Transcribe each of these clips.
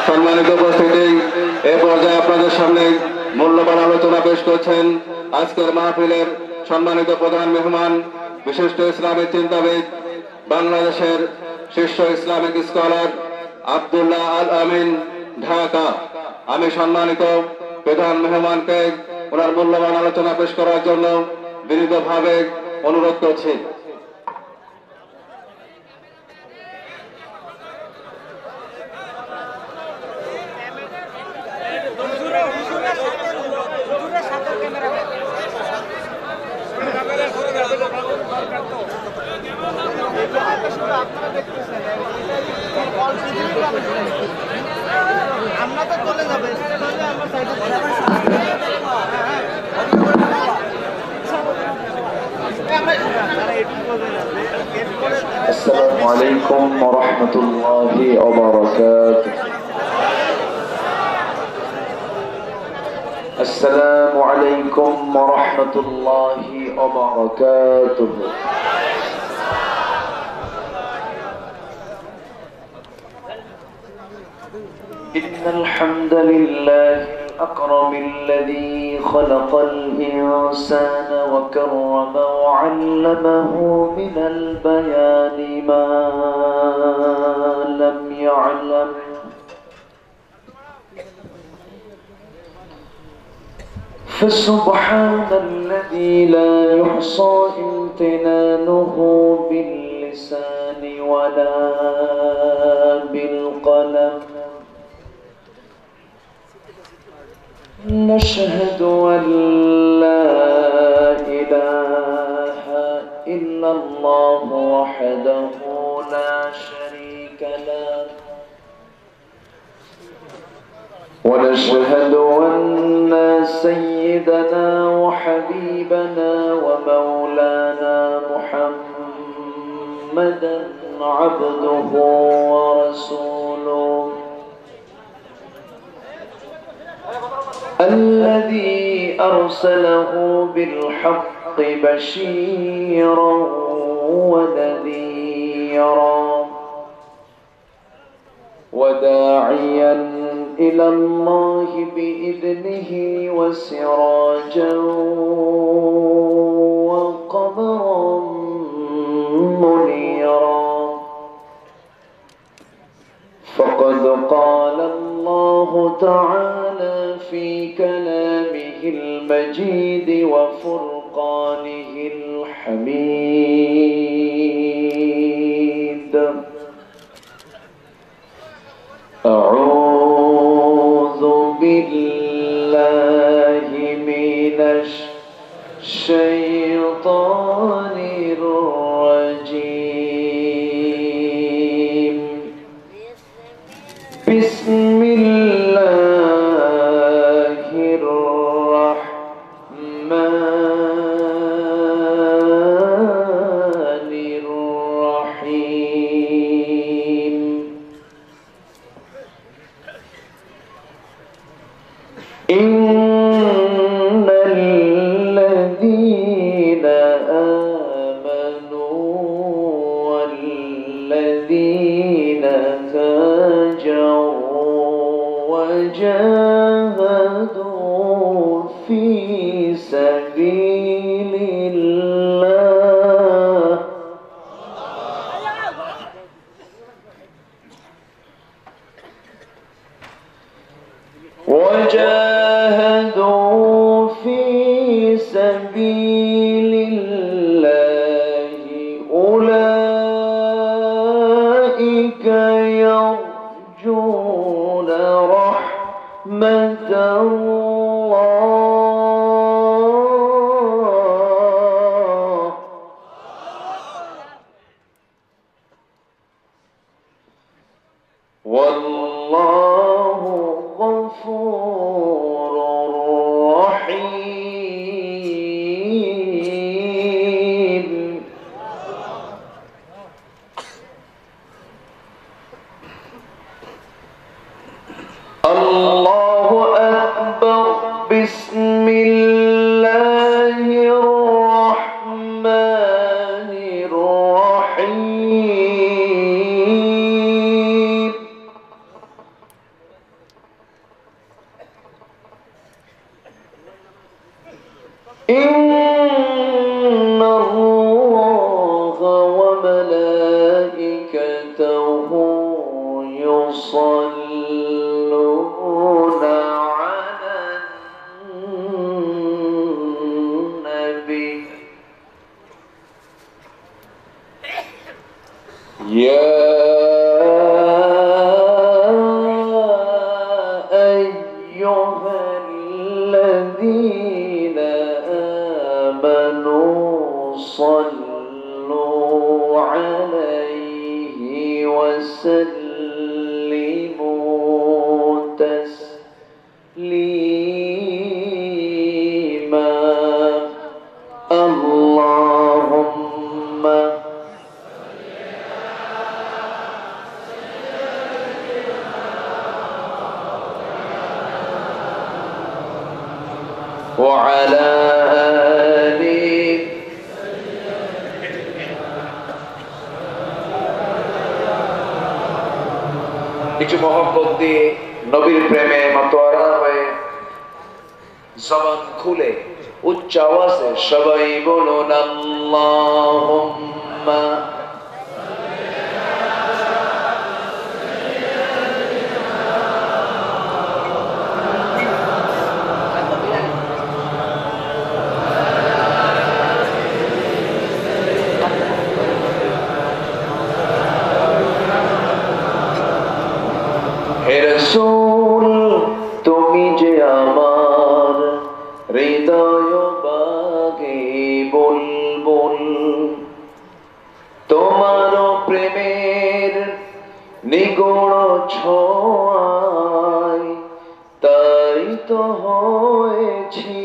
সম্মানিত উপস্থিতি, এ পর্যায়ে আপনাদের সামনে মূল্যবান আলোচনা পেশ করছেন আজকের মাহফিলের সম্মানিত প্রধান মেহমান, বিশিষ্ট ইসলামিক চিন্তাবিদ, বাংলাদেশের শীর্ষ ইসলামিক স্কলার আব্দুল্লাহ আল আমিন, ঢাকা। আমি সম্মানিত প্রধান মেহমানকে ওনার মূল্যবান আলোচনা পেশ করার জন্য বিনীতভাবে অনুরোধ করছি। السلام عليكم ورحمة الله وبركاته. السلام عليكم ورحمة الله وبركاته. إن الحمد لله الأكرم الذي خلق الإنسان وكرم وعلمه من البيان ما لم يعلم. فسبحان الذي لا يحصى امتنانه باللسان ولا بالقلم. نشهد أن لا إله إلا الله وحده لا شريك له، ونشهد أن سيدنا وحبيبنا ومولانا محمدا عبده ورسوله الذي أرسله بالحق بشيرا ونذيرا وداعيا إلى الله بإذنه وسراجا وقمرا منيرا. فقد قال الله تعالى في كلامه المجيد وفرقانه الحميد: أعوذ بالله من الشيطان الرجيم. بسم الله الرحمن الرحيم. إن الذين آمنوا والذين هاجروا وجاهدوا في سبيل الله أولئك يرجون رحمة الله والله غفور رحيم. الله أكبر. بسم الله الرحمن الرحيم. إن الله وملائكته يصلون على النبي يا أيها الذين آمنوا صلوا عليه وسلموا تسليما اللهم وعلى آله কিছু মহব্বত দিয়ে নবীর প্রেমে মাতোয়ারা হয়ে জবান খুলে উচ্চ আওয়াজে সবাই বলুন আল্লাহুম্মা হে রাসূল তুমি যে আমার হৃদয় বাগে বুলবুল তোমার প্রেমের নিগূঢ় ছোঁয়ায় তাই তো হয়েছি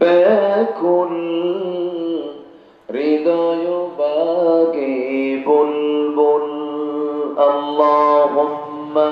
ব্যাকুল হৃদয় বাগে বুলবুল আল্লাহুম্মা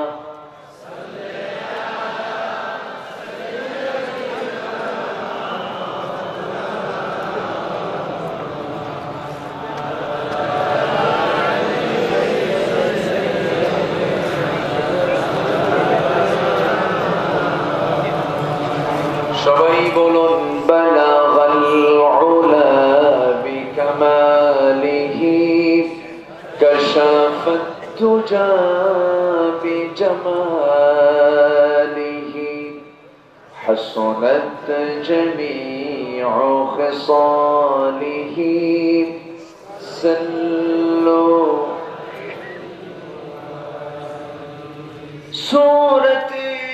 সবাই বলুন বালাগাল উলা বিকামালিহি কাশাফাত তুজা বিজামালিহি হাসনাত জামিউ খিসালিহি সাল্লু সূরাত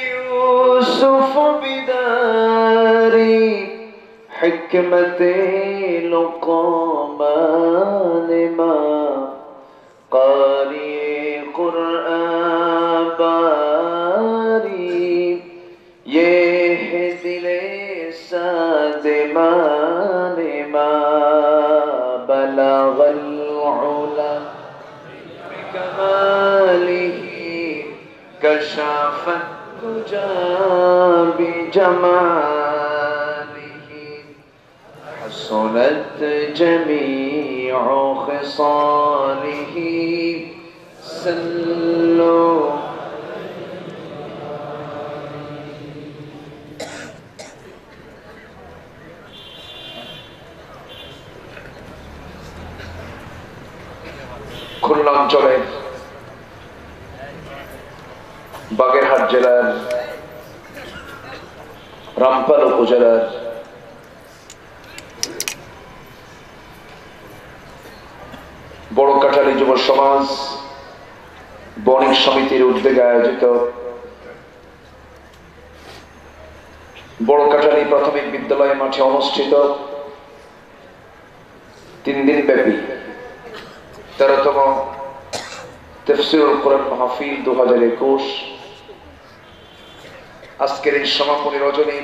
ইউসুফ বিদারি হিকমতে লুকমান মা قارئ قرآن باری یہ دل سادمان ما بلغ العلا بکماله کشف الدجى بجماله حسنت جميع خصاله صلوا খুলনা অঞ্চলের বাগেরহাট জেলার রামপাল উপজেলার বড় কাঠালী যুব সমাজ বণিক সমিতির উদ্যোগে আয়োজিত বড় কাঠালী প্রাথমিক বিদ্যালয় মাঠে অনুষ্ঠিত 3 দিন ব্যাপী 13তম তাফসীরুল কোরআন মাহফিল 2021 আজকের এই সমাপনী রজনী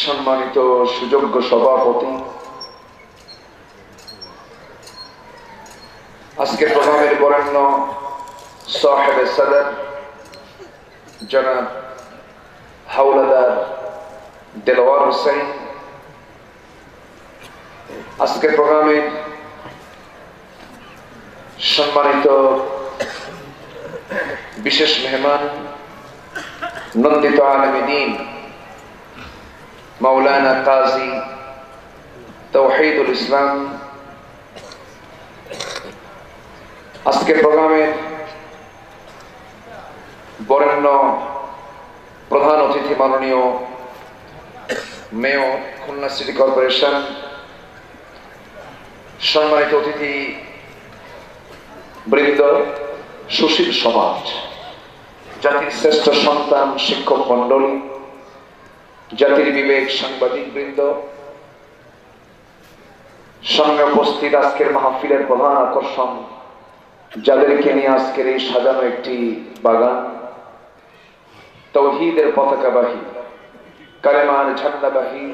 সম্মানিত সুযোগ্য সভাপতি আজকের প্রোগ্রামের বরেণ্য সাহেবে সদর জনাব হাওলাদার দেলোয়ার হোসেন আজকের প্রোগ্রামের সম্মানিত বিশেষ মেহমান নন্দিত আলেমে দ্বীন মাওলানা কাজী তৌহিদুল ইসলাম, আজকের প্রোগ্রামের বরেণ্য প্রধান অতিথি মাননীয় মেয়র খুলনা সিটি কর্পোরেশন, সম্মানিত অতিথি বৃন্দ, সুশীল সমাজ, জাতির শ্রেষ্ঠ সন্তান শিক্ষক মন্ডলী, জাতির বিবেক সাংবাদিক বৃন্দ, সামনে উপস্থিত আজকের মাহফিলের প্রধান আকর্ষণ যাদেরকে নিয়ে আজকের এই সাজানো একটি বাগান, তৌহিদের পতাকাবাহী, কালেমার ঝান্ডাবাহী,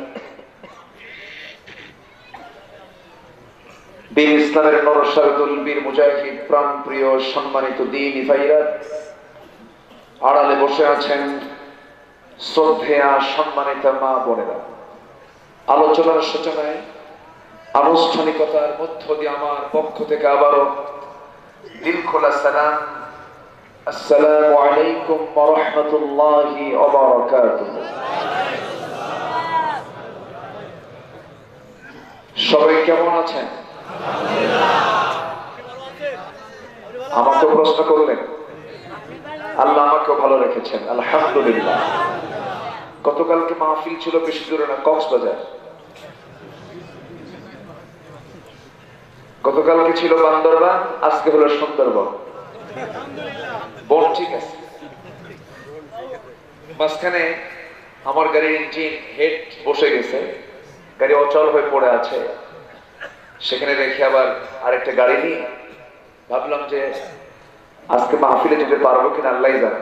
দিন ইসলামের নরসারদুল বীর মুজাহিদ প্রাণপ্রিয় সম্মানিত দ্বীনি ভাইরা, আড়ালে বসে আছেন শ্রদ্ধেয়া সম্মানিত মা বোনেরা। আলোচনার সূচনায় আনুষ্ঠানিকতার মধ্য দিয়ে আমার পক্ষ থেকে আবারও দিল খোলা সালাম, আসসালামু আলাইকুম ওয়া রাহমাতুল্লাহি ওয়া বারাকাতুহু। সবাই কেমন আছেন? আমাকে প্রশ্ন করলেন, আল্লাহ আমাকেও ভালো রেখেছেন আলহামদুলিল্লাহ। গতকালকে মাহফিল ছিল বেশি দূরে না, কক্সবাজার। গতকালকে ছিল বান্দরবান, আজকে হলো সুন্দরবন। বোর্ড ঠিক আছে। মাঝখানে আমার গাড়ির ইঞ্জিন হেড বসে গেছে, গাড়ি অচল হয়ে পড়ে আছে। সেখানে রেখে আবার আরেকটা গাড়ি নিয়ে ভাবলাম যে আজকে মাহফিলে যেতে পারবো কিনা আল্লাহ জানে।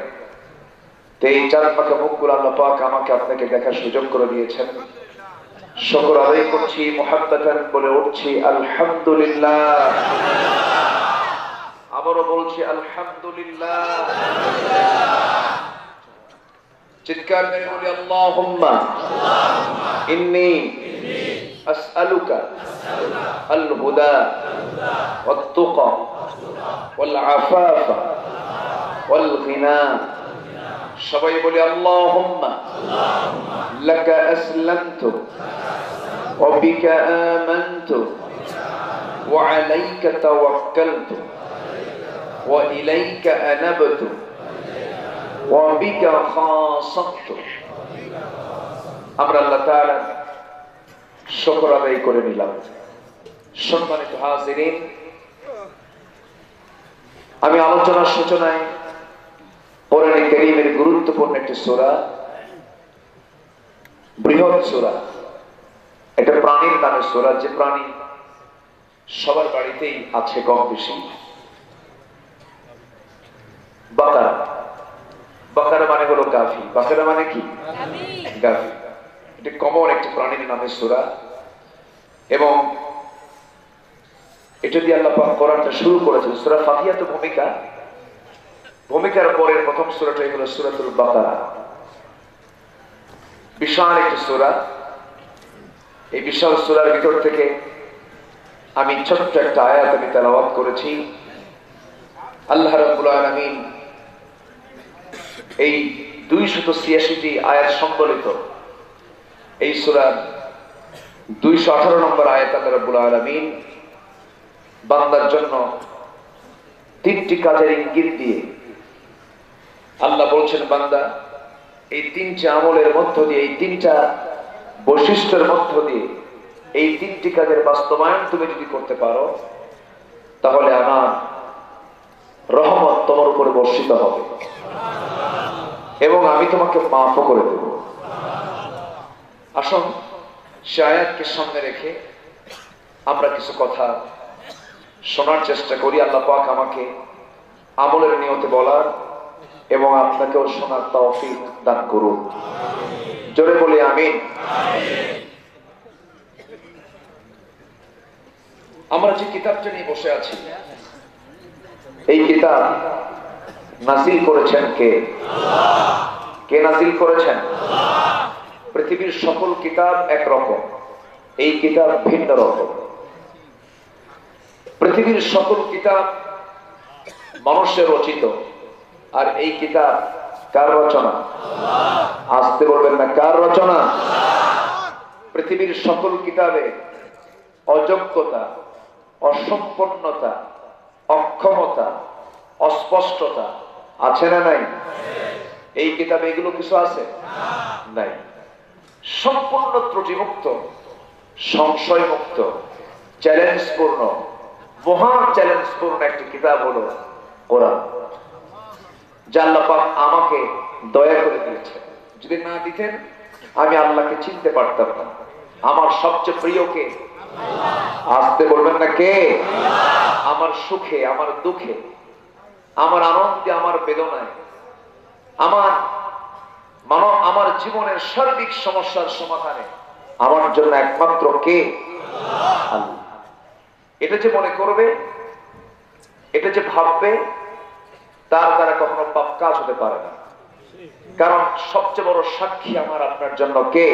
তো এই চার পাকা মুখগুলো আল্লাহ পাক আমাকে আপনাকে দেখার সুযোগ করে দিয়েছেন। শুকর আদায় করছি, মুহাব্বাতান বলে উঠছি আলহামদুলিল্লাহ। আবারও বলছি আলহামদুলিল্লাহ। চিৎকার মেরে বলি আল্লাহুম্মা ইন্নী আসআলুকা আল হুদা ওয়াত তুকা ওয়াল আফাফা ওয়াল গিনা। সবাই বলি আল্লাহুম্মা লাকা আসলামতু ওয়া বিকা আমানতু ওয়া আলাইকা তাওয়াক্কালতু ওয়া ইলাইকা আনাবতু ওয়া বিকা খাসাতু। আমরা আল্লাহ তাআলা শুকর আদায় করে নিলাম। সম্মানিত হাজিরিন, আমি আলোচনার সূচনায় কোরআনে কারীমের গুরুত্বপূর্ণ একটি সূরা, বৃহৎ সূরা, একটা প্রাণীর নামে সূরা, যে প্রাণী সবার বাড়িতেই আছে কম বেশি, বাকারা। বাকারা মানে হলো গাভী। বাকারা মানে কি? গাভী। এটি কমন একটি প্রাণীর নামে সূরা, এবং এটা দিয়ে আল্লাহ পাক কোরআনটা শুরু করেছেন। সূরা ফাতিহা তো ভূমিকার পরের প্রথম সূরাটাই হলো সূরাতুল বাকারা। বিশাল একটি সূরা। এই বিশাল সূরার ভিতর থেকে আমি ছোট্ট একটা আয়াত আমি তেলাওয়াত করেছি। আল্লাহ রাব্বুল আলামিন এই 286টি আয়াত সম্বলিত এই সূরার 218 নম্বর আয়াত আল্লাহ রাব্বুল আলামিন বান্দার জন্য 3টি কাজের ইঙ্গিত দিয়ে আল্লাহ বলছেন, বান্দা এই 3টি আমলের মধ্য দিয়ে, এই 3টা বৈশিষ্ট্যের মধ্য দিয়ে, এই 3টি কাজের বাস্তবায়ন তুমি যদি করতে পারো, তাহলে আমার রহমত তোমার উপরে বর্ষিত হবে এবং আমি তোমাকে মাফও করে দেব। আসুন সে আয়াতকে সামনে রেখে আমরা কিছু কথা শোনার চেষ্টা করি। আল্লাহ পাক আমাকে আমলের নিয়তে বলার এবং আপনাকেও শোনার তৌফিক দান করুন। জোরে বলি আমিন। আমরা যে কিতাবটা নিয়ে বসে আছি, এই কিতাব নাযিল করেছেন কে? কে নাযিল করেছেন? পৃথিবীর সকল কিতাব একরকম, এই কিতাব ভিন্ন রকম। পৃথিবীর সকল কিতাব মানুষের রচিত, আর এই কিতাব কার রচনা? আসতে বলবেন না, কার রচনা? পৃথিবীর সকল কিতাবে অযোগ্যতা, অসম্পূর্ণতা, অক্ষমতা, অস্পষ্টতা আছে না নাই? এই কিতাবে এগুলো কিছু আছে? নাই। সম্পূর্ণ ত্রুটিমুক্ত, সংশয়মুক্ত, চ্যালেঞ্জপূর্ণ, মহান চ্যালেঞ্জপূর্ণ একটি কিতাব হলো কোরআন, যা আল্লাহ পাক আমাকে দয়া করে দিয়েছেন। যদি না দিতেন আমি আল্লাহকে চিনতে পারতাম না। আমার সবচেয়ে প্রিয়কে আসতে বলবেন না কে? আমার সুখে, আমার দুঃখে, আমার আনন্দে, আমার বেদনায়, আমার জীবনের সার্বিক সমস্যার সমাধানে আমার জন্য একমাত্র কে? আল্লাহ। এটা যে মনে করবে, এটা যে ভাববে, তার দ্বারা কখনো পাপ কাজ হতে পারে না। কারণ সবচেয়ে বড় সাক্ষী আমার আপনার জন্য কে?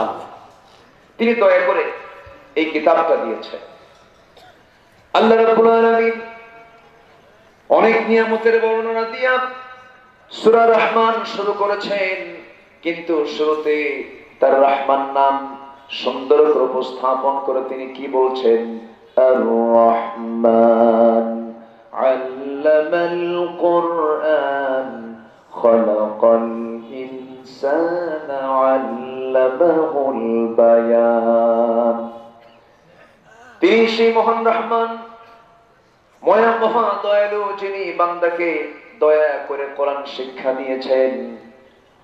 আল্লাহ। তিনি দয়া করে এই কিতাবটা দিয়েছেন। আল্লাহ রাব্বুল আলামিন অনেক নিয়ামতের বর্ণনা দিয়া সূরা রহমান শুরু করেছেন, কিন্তু শুরুতে তার রহমান নাম সুন্দর করে উপস্থাপন করে তিনি কি বলছেন? আর রহমান আল্লামাল কুরআন খালাকাল ইনসানা আল্লামাহুল বায়ান। তিনি সেই মহান রহমান, মহা দয়ালু, যিনি বান্দাকে দয়া করে কোরআন শিক্ষা দিয়েছেন।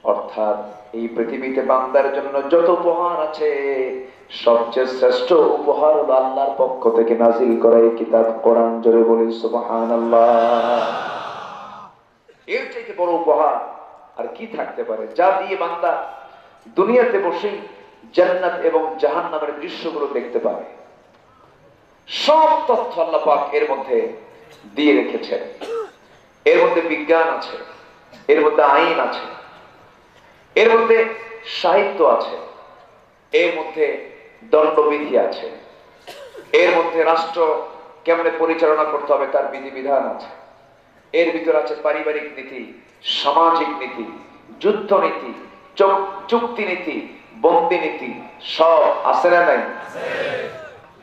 অর্থাৎ এই পৃথিবীতে বান্দার জন্য যত উপহার আছে, সবচেয়ে শ্রেষ্ঠ উপহার হলো আল্লাহর পক্ষ থেকে নাজিল করা এই কিতাব কোরআন। জোরে বলি সুবহানাল্লাহ। এর থেকে বড় উপহার আর কি থাকতে পারে, যা দিয়ে বান্দা দুনিয়াতে বসেই জান্নাত এবং জাহান্নামের দৃশ্যগুলো দেখতে পাবে। সব তথ্য আল্লাহ পাক এর মধ্যে দিয়ে রেখেছেন। এর মধ্যে বিজ্ঞান আছে, এর মধ্যে আইন আছে, এর মধ্যে সাহিত্য আছে, এর মধ্যে দণ্ডবিধি আছে, এর মধ্যে রাষ্ট্র কেমনে পরিচালনা করতে হবে তার বিধিবিধান আছে, এর ভিতর আছে পারিবারিক নীতি, সামাজিক নীতি, যুদ্ধ নীতি, চুক্তি নীতি, বন্দি নীতি, সব আছে না নাই?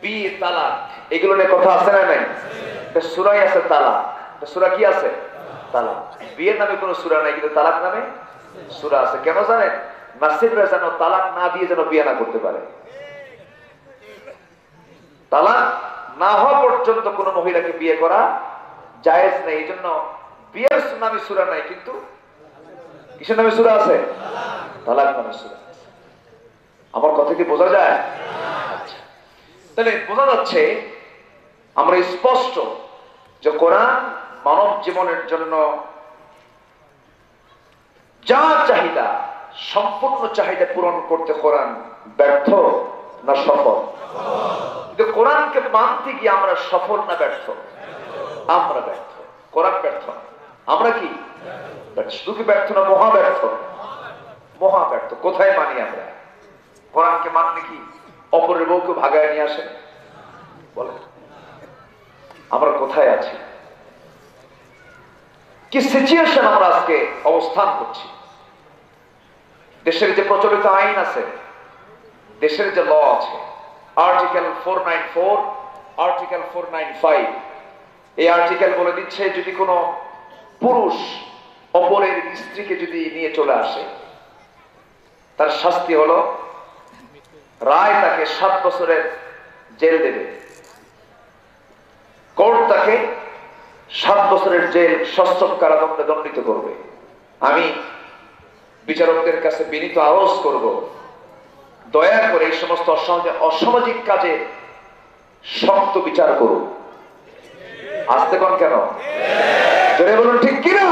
বিয়ে, তালাক, এগুলো নিয়ে কথা আছে না নাই? সূরায় আছে তালাক। সূরা কি আছে? তালাক। বিয়ের নামে কোনো সূরা নাই, কিন্তু তালাক নামে সূরা আছে। কেন জানেন? নাসিবরা যেন তালাক না দিয়ে যেন বিয়ে না করতে পারে। তালাক না হওয়া পর্যন্ত কোনো মহিলাকে বিয়ে করা জায়েজ নেই। এই জন্য বিয়ের নামে সূরা নাই, কিন্তু কিসের নামে সূরা আছে? তালাক নামে সূরা। আমার কথা কি বোঝা যায়? আচ্ছা, তাহলে বোঝা যাচ্ছে আমরা স্পষ্ট যে কোরআন মানব জীবনের জন্য যা চাহিদা, সম্পূর্ণ চাহিদা পূরণ করতে কোরআন ব্যর্থ না সফল? কিন্তু কোরআনকে মানতে গিয়ে আমরা সফল না ব্যর্থ? আমরা ব্যর্থ। কোরআন ব্যর্থ না, আমরা কি? শুধু কি ব্যর্থ না, মহা ব্যর্থ। মহা ব্যর্থ। কোথায় মানি আমরা? কোরআনকে মানলে কি অপরের বউকে ভাগায় নিয়ে আসে? বলে আমরা কোথায় আছি, কি সিচুয়েশন আমরা আজকে অবস্থান করছি? দেশের যে প্রচলিত আইন আছে, দেশের যে ল আছে, আর্টিকেল 494, আর্টিকেল 495, এই আর্টিকেল বলে দিচ্ছে যদি কোনো পুরুষ অপরের স্ত্রীকে যদি নিয়ে চলে আসে, তার শাস্তি হলো রায় তাকে 7 বছরের জেল দেবে। কোর্ট তাকে 7 বছরের জেল, সশ্রম কারাদণ্ডে দণ্ডিত করবে। আমি বিচারকদের কাছে বিনীত আরজ করব, দয়া করে এই সমস্ত অসামাজিক কাজে শক্ত বিচার করুন। আসতে কোন কেন? জোরে বলুন ঠিক কিনা?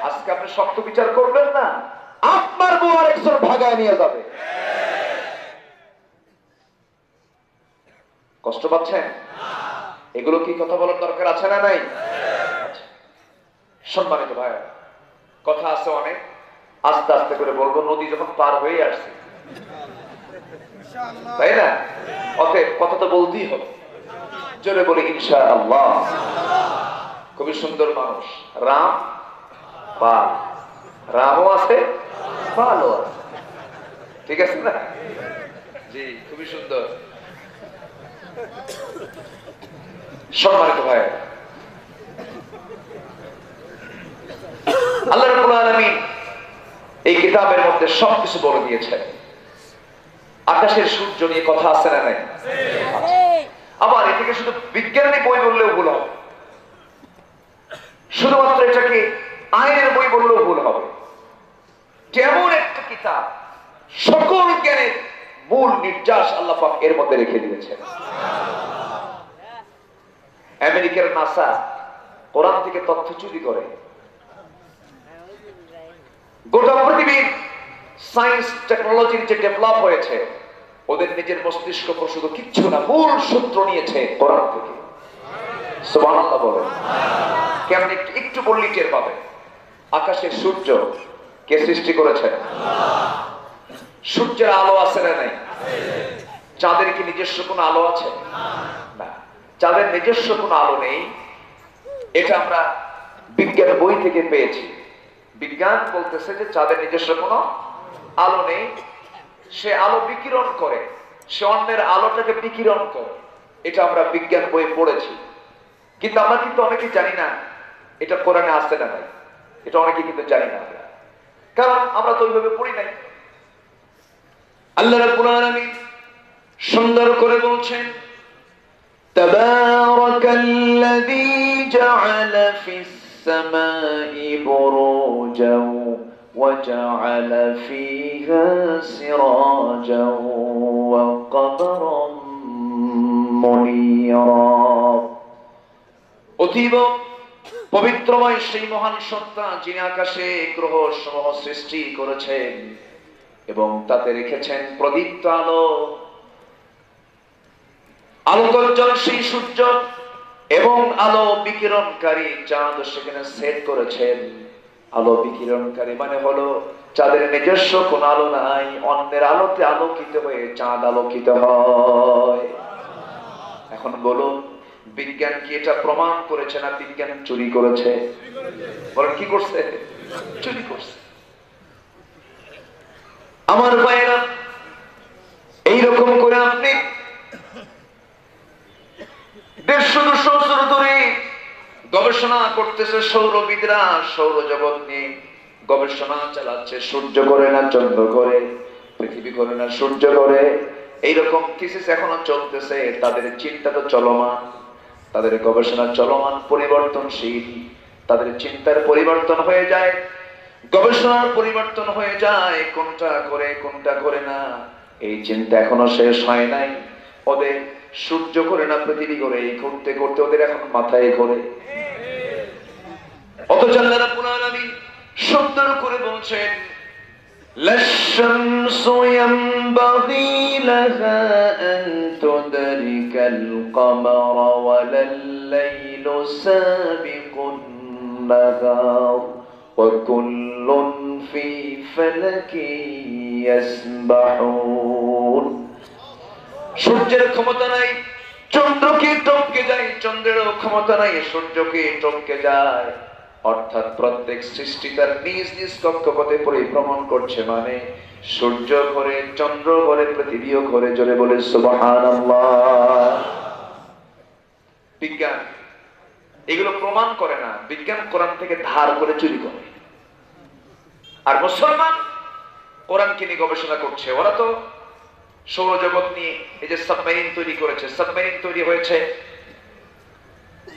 আজকে আপনি শক্ত বিচার করবেন না, আপনার বউ আরেকজন ভাগায় নিয়ে যাবে। কষ্ট পাচ্ছেন? এগুলো কি কথা বলার দরকার আছে না নাই? সম্মানিত ভাই, কথা আছে অনেক, আস্তে আস্তে করে বলবো। নদী যখন পার হয়ে আসছে, তাই না? অতএব কথা তো বলতেই হবে। জোরে বলি ইনশাআল্লাহ। খুবই সুন্দর মানুষ, রাম পাল, রামও আছে, পালও আছে। ঠিক আছে না? জি, খুবই সুন্দর। সম্মানিত ভাই, আল্লাহ রাব্বুল আলামিন এই কিতাবের মধ্যে সবকিছু বলে দিয়েছেন। আকাশের সূর্য নিয়ে কথা আছে না নাই? আবার এটাকে শুধু বিজ্ঞানী বই বললেও ভুল হবে, শুধুমাত্র এটাকে আইনের বই বললেও ভুল হবে। কেমন একটা কিতাব, সকল জ্ঞানের মূল নির্যাস আল্লাহ পাক এর মধ্যে রেখে দিয়েছেন। আমেরিকার নাসা কোরআন থেকে তথ্য চুরি করে। গোটা পৃথিবীর সায়েন্স টেকনোলজির যে ডেভেলপ হয়েছে, ওদের নিজের মস্তিষ্ক প্রসূত কিচ্ছু না, মূল সূত্র নিয়েছে কোরআন থেকে। সুবহানাল্লাহ বলেন। কেমন একটু বললি টের পাবে। আকাশের সূর্য কে সৃষ্টি করেছেন? সূর্যের আলো আছে না নাই? চাঁদের কি নিজস্ব কোনো আলো আছে? না, চাঁদের নিজস্ব কোনো আলো নেই। এটা আমরা বিজ্ঞান বই থেকে পেয়েছি। বিজ্ঞান বলতেছে যে চাঁদের নিজস্ব কোনো আলো নেই, সে আলো বিকিরণ করে, সে অন্যের আলোটাকে বিকিরণ করে। এটা আমরা বিজ্ঞান বই পড়েছি, কিন্তু আমরা কিন্তু অনেকেই জানি না এটা কোরআনে আছে না নাই। এটা অনেকে কিন্তু জানি না, কারণ আমরা তো ওইভাবে পড়ি নাই। আল্লাহ রাব্বুল আলামিন সুন্দর করে বলছেন, তাবারাকাল্লাযী জাআলা ফিস সামাই বুরুজাও ওয়া জাআলা ফীহা সিরাজাও ওয়া কমারাম মুনীরা। অতীব পবিত্রময় সেই মহান সত্তা যিনি আকাশে গ্রহ সমূহ সৃষ্টি করেছেন এবং তাতে রেখেছেন প্রদীপ্ত আলো, আলোকোজ্জ্বল সেই সূর্য এবং আলো বিকিরণকারী চাঁদ সেখানে সেট করেছেন। আলো বিকিরণকারী মানে হলো চাঁদের নিজস্ব কোন আলো নাই, অন্যের আলোতে আলোকিত হয়ে চাঁদ আলোকিত হয়। এখন বলো, বিজ্ঞান কি এটা প্রমাণ করেছে না বিজ্ঞান চুরি করেছে? বলেন কি করছে? চুরি করছে। আমার ভাইরা, এইরকম করে আপনি 150-200 বছর ধরে গবেষণা করতেছে সৌরবিদরা, সৌরজগৎ নিয়ে গবেষণা চালাচ্ছে। সূর্য করে না চন্দ্র করে, পৃথিবী করে না সূর্য করে, এইরকম থিসিস এখনো চলতেছে। তাদের চিন্তা তো চলমান, তাদের গবেষণা চলমান, পরিবর্তনশীল। তাদের চিন্তার পরিবর্তন হয়ে যায়, গবেষণার পরিবর্তন হয়ে যায়, কোনটা করে কোনটা করে না এই চিন্তা এখনো শেষ হয় নাই। ওদের সূর্য করে না পৃথিবী করে, এই করতে করতে ওদের এখন মাথায় ঘোরে। অথচ আল্লাহ রাব্বুল আলামিন সুন্দর করে বলছেন, লাশ-শামসু ইয়ানবাগী লাহা আন তুদরিকাল কমারা ওয়ালাল-লাইলু সাবিকুন নাহার ওয়া কুল্লুন ফী ফালাকিন ইয়াসবাহুন। সূর্যের ক্ষমতা নাই চন্দ্রকে টপকে যায়, চন্দ্রেরও ক্ষমতা নাই সূর্যকে টপকে যায়। অর্থাৎ প্রত্যেক সৃষ্টি তার নিজ নিজ কক্ষপথে পরিভ্রমণ করছে, মানে সূর্য ঘরে, চন্দ্র ঘরে, পৃথিবীও ঘরে। জোরে বলে সুবহানাল্লাহ। বিজ্ঞান এগুলো প্রমাণ করে না, বিজ্ঞান কোরআন থেকে ধার করে চুরি করে। আর মুসলমান কোরআনকে নিয়ে গবেষণা করছে। ওরা তো সৌরজগৎ নিয়ে এই যে সাবমেরিন তৈরি করেছে, সাবমেরিন তৈরি হয়েছে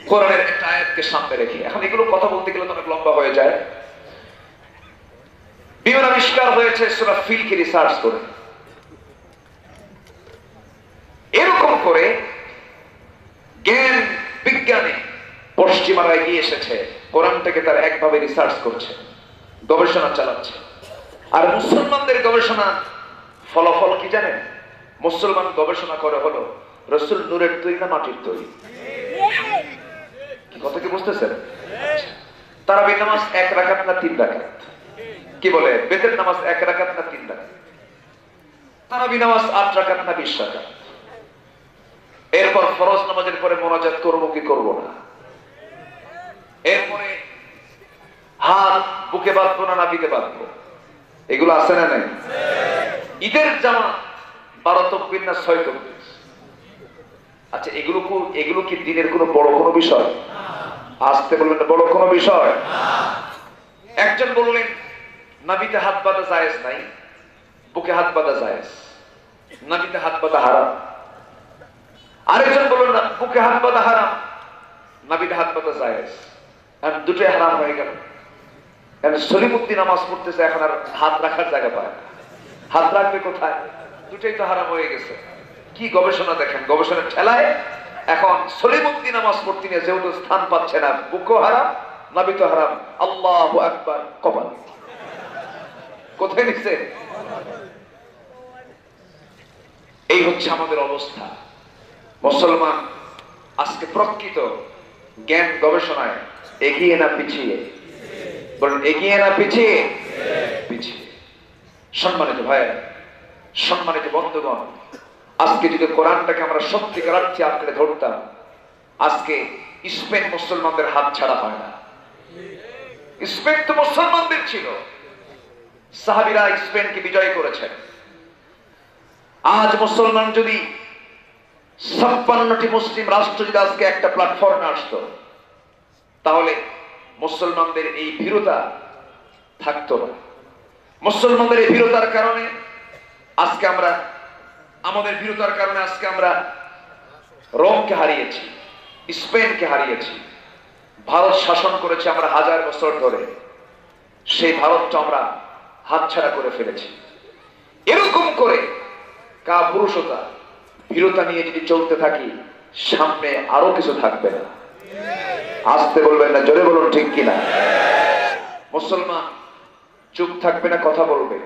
কোরআনের একটা আয়াতকে সামনে রেখে। এখন এগুলো কথা বলতে গেলে তো অনেক লম্বা হয়ে যায়। বিমান আবিষ্কার হয়েছে সূরা ফিলকে রিসার্চ করে। এরকম করে জ্ঞান বিজ্ঞানে পশ্চিমারা এগিয়ে এসেছে, কোরআনটাকে তার একভাবে রিসার্চ করছে, গবেষণা চালাচ্ছে। আর মুসলমানদের গবেষণা ফলাফল কি জানেন? মুসলমান গবেষণা করে হলো রাসূল নূরের তৈরি না মাটির তৈরি? কি কথা কি বুঝতেছেন? তারাবির নামাজ 1 রাকাত না 3 রাকাত? কি বলে, বেতের নামাজ 1 রাকাত না 3 রাকাত? তারাবি নামাজ 8 রাকাত না 20 রাকাত? এরপর ফরজ নামাজের পরে মোনাজাত করবো কি করবো না? এরপরে হাত বুকে বাঁধবো না নাভিতে বাঁধবো? এগুলো আছে না নাই? ঈদের জামা 12 তকবীর না 6 তকবীর? আচ্ছা, এগুলো কি দিনের কোনো বড় কোনো বিষয়? আসতে বলবেন না, বড় কোনো বিষয়? একজন বললেন নাবিতে হাত বাঁধা জায়েজ নাই, বুকে হাত বাঁধা জায়েজ, নাবিতে হাত বাঁধা হারাম। আরেকজন বললেন না, বুকে হাত বাঁধা হারাম, নাবিতে হাত বাঁধা জায়েজ। এখন দুটোই হারাম হয়ে গেল। এখন সলিমুদ্দিন নামাজ পড়তেছে, এখন আর হাত রাখার জায়গা পায় না, হাত রাখবে কোথায়? দুটোই তো হারাম হয়ে গেছে। কি গবেষণা দেখেন, গবেষণার ঠেলায় এখন সলিমুদ্দিন নামাজ পড়তে নিয়ে যেহেতু স্থান পাচ্ছে না, বুকও হারাম, নাবিত হারাম। আল্লাহু আকবার, কপাল কোথায় নিচ্ছে? এই হচ্ছে আমাদের অবস্থা। মুসলমান আজকে প্রকৃত জ্ঞান গবেষণায় এগিয়ে না পিছিয়ে? বলুন, এগিয়ে না পিছিয়ে? পিছিয়ে। সম্মানিত ভাইয়েরা, সম্মানিত বন্ধুগণ, আজকে যদি কোরআনটাকে আমরা সত্যিকার অর্থে আঁকড়ে ধরতাম, আজকে স্পেন মুসলমানদের হাত ছাড়া হয় না। স্পেন তো মুসলমানদের ছিল, সাহাবীরা স্পেনকে বিজয় করেছেন। আজ মুসলমান যদি 56টি মুসলিম রাষ্ট্র যদি আজকে একটা প্ল্যাটফর্মে আসতো, তাহলে মুসলমানদের এই ভীরুতা থাকতো না। মুসলমানদের এই ভীরুতার কারণে আজকে আমরা, আমাদের ভীরুতার কারণে আজকে আমরা রোমকে হারিয়েছি, স্পেনকে হারিয়েছি। ভারত শাসন করেছে আমরা 1000 বছর ধরে, সেই ভারতটা আমরা হাতছাড়া করে ফেলেছি। এরকম করে কাপুরুষতা, ভীরুতা নিয়ে যদি চলতে থাকি, সামনে আরো কিছু থাকবে না। আসতে বলবেন না, জোরে বলুন ঠিক কিনা? মুসলমান চুপ থাকবে না, কথা বলবে?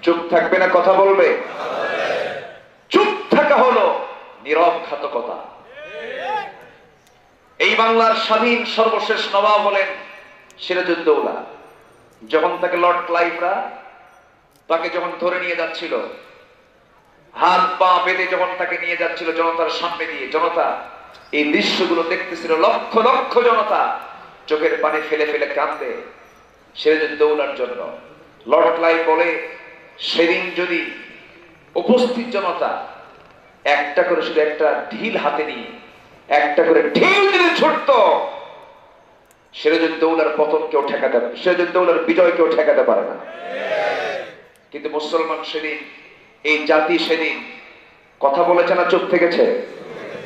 চুপ থাকবে না, কথা বলবে? চুপ থাকা হলো নীরব ঘাতকতা। এই বাংলার স্বাধীন সর্বশেষ নবাব হলেন সিরাজউদ্দৌলা। যখন তাকে লর্ড ক্লাইভরা তাকে যখন ধরে নিয়ে যাচ্ছিল, হাত পা বেঁধে যখন তাকে নিয়ে যাচ্ছিল জনতার সামনে দিয়ে, জনতা এই দৃশ্যগুলো দেখতেছিল, লক্ষ লক্ষ জনতা চোখের পানি ফেলে ফেলে কাঁদে সিরাজউদ্দৌলার জন্য। লর্ড ক্লাইভ বলে, সেদিন যদি উপস্থিত জনতা একটা করে, শুধু একটা ঢিল হাতে নিয়ে একটা করে ঢিল যদি ছুটতো, সিরাজউদ্দৌলার পতন কেউ ঠেকাতে, সিরাজউদ্দৌলার বিজয় কেউ ঠেকাতে পারে না। কিন্তু মুসলমান সেদিন, এই জাতি সেদিন কথা বলেছে না চুপ থেকেছে?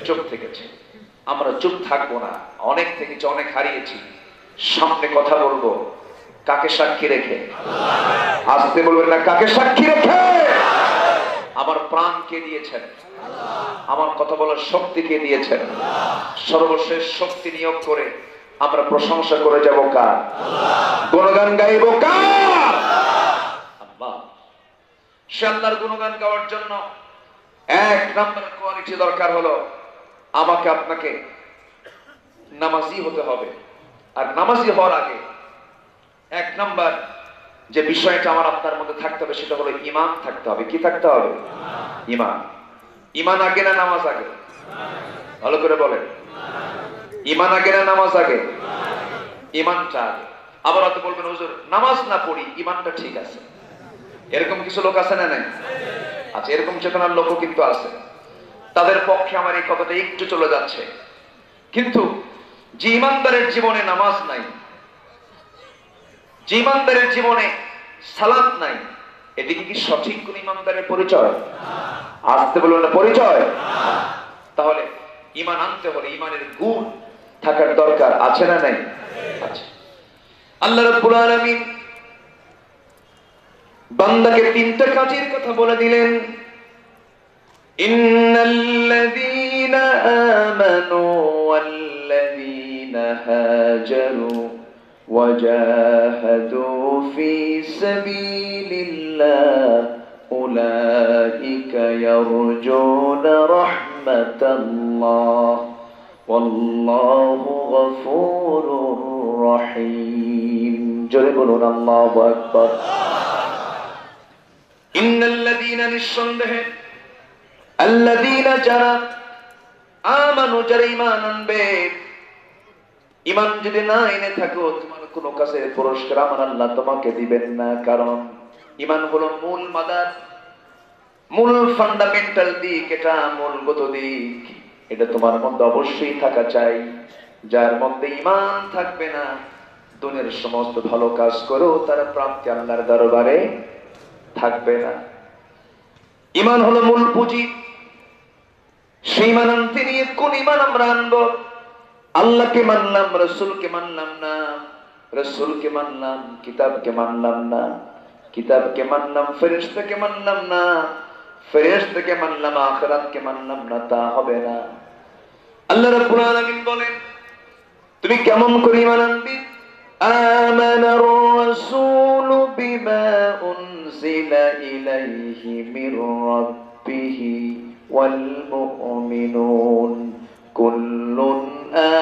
চুপ থেকেছে। আমরা চুপ থাকবো না। অনেক থেকেছি, অনেক হারিয়েছি, সামনে কথা বলবো। কাকে সাক্ষী রেখে? আসতে বলবেন না, কাকে সাক্ষী রেখে? আমার প্রাণ কে দিয়েছেন? আমার কথা বলার শক্তি কে দিয়েছেন? সর্বশেষ শক্তি নিয়োগ করে আমরা প্রশংসা করে যাব কার? গুণগান গাইব কার? আল্লাহ। সে আল্লাহর গুণগান গাওয়ার জন্য 1 নম্বর কোয়ালিটি দরকার হলো, আমাকে আপনাকে নামাজি হতে হবে। আর নামাজি হওয়ার আগে 1 নম্বর যে বিষয়টা আমার আপনার মধ্যে থাকতে হবে, সেটা হলো ঈমান থাকতে হবে। কি থাকতে হবে? ঈমান। ঈমান আগে না নামাজ আগে? ভালো করে বলেন, ঈমান আগে না নামাজ আগে? ঈমানটা আগে। আবার হয়তো বলবেন, হুজুর নামাজ না পড়ি ঈমানটা ঠিক আছে। এরকম কিছু লোক আছে না নাই? আচ্ছা, এরকম চেতনার লোকও কিন্তু আছে। তাদের পক্ষে আমার এই কথাটা একটু চলে যাচ্ছে। কিন্তু যে ঈমানদারের জীবনে নামাজ নাই, যে ঈমানদারের জীবনে সালাত নাই, এদিকে কি সঠিক কোন ঈমানদারের পরিচয়? আসতে বলুন না, পরিচয়? তাহলে ঈমান আনতে হলে ঈমানের গুণ থাকার দরকার আছে না নাই? আছে। আল্লাহ রাব্বুল আলামিন বান্দাকে 3টা কাজের কথা বলে দিলেন। ইন্নাল্লাযীনা আমানু ওয়াল্লাযীনা হাজারু ওয়াজাহাদু ফি সাবিলিল্লাহ উলাইকা ইয়ারজুনা রাহমাতাল্লাহ ওয়াল্লাহু গফুরুর রহিম। জোরে বলুন আল্লাহু আকবার। ইন্নাল্লাযীনা, নিঃসন্দেহে, আল্লাযীনা, যারা, আমানু, যারা ঈমান আনবে। ঈমান যদি না এনে থাকো, তোমার কোন কাজের পুরস্কার আমার আল্লাহ তোমাকে দিবেন না। কারণ ঈমান হলো মূল মাদার, মূল ফান্ডামেন্টাল দিক, এটা মূলগত দিক, এটা তোমার মধ্যে অবশ্যই থাকা চাই। যার মধ্যে ঈমান থাকবে না, দুনিয়ার সমস্ত ভালো কাজ করেও তারা প্রাপ্তি আল্লাহর দরবারে থাকবে না। ঈমান হলো মূল পুঁজি। সেই ঈমান আনতে নিয়ে কোন ঈমান আমরা আনবো? আল্লাহকে মানলাম, রাসূলকে মানলাম না, রাসূলকে মানলাম, কিতাবকে মানলাম না, কিতাবকে মানলাম, ফেরেশতাকে মানলাম না, ফেরেশতাকে মানলাম, আখিরাতকে মানলাম না, তা হবে না। আল্লাহ রাব্বুল আলামিন বলেন, তুমি কেমন করে ঈমান আনবি? আমানার রাসূলু বিমা উনজিলা ইলাইহি মির রাব্বিহি ওয়াল মুমিনুন কুল্লুন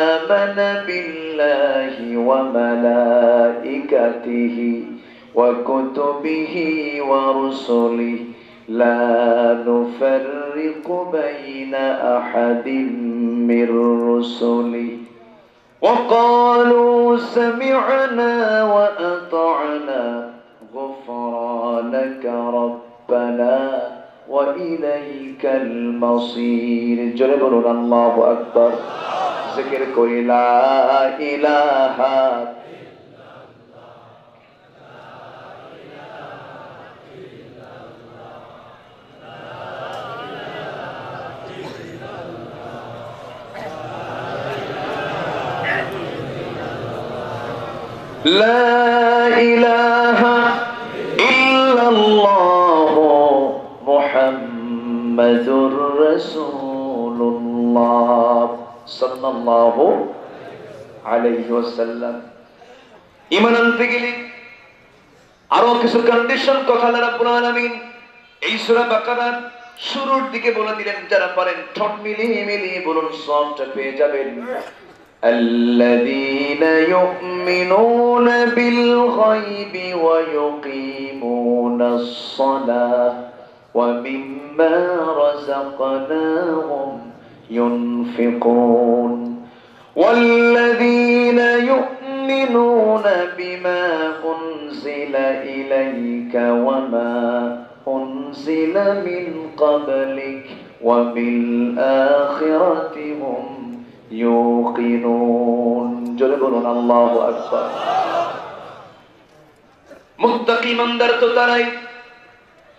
আমানা বিল্লাহি ওয়া মালাইকাতিহি ওয়া কুতুবিহি ওয়া রুসুলিহি লা নুফাররিকু বাইনা আহাদিন মির রুসুলিহি وقالوا سمعنا وأطعنا غفرانك ربنا وإليك المصير. জোরে বলুন আল্লাহু আকবার। জিকির করি লা ইলাহা لا إله إلا الله محمد رسول الله صلى الله عليه وسلم. ঈমান আনতে গেলে আরো কিছু কন্ডিশন কথা আল্লাহ রাব্বুল আলামিন এই সূরা বাকারার শুরুর দিকে বলে দিলেন। যারা পারেন ঠোঁট মিলিয়ে মিলিয়ে বলুন, সবটা পেয়ে যাবেন। الذين يؤمنون بالغيب ويقيمون الصلاة ومما رزقناهم ينفقون والذين يؤمنون بما أنزل إليك وما أنزل من قبلك وبالآخرة هم ইউকিনুন। জোরে বলুন আল্লাহু আকবার। মুত্তাকি ইমানদার তো তারাই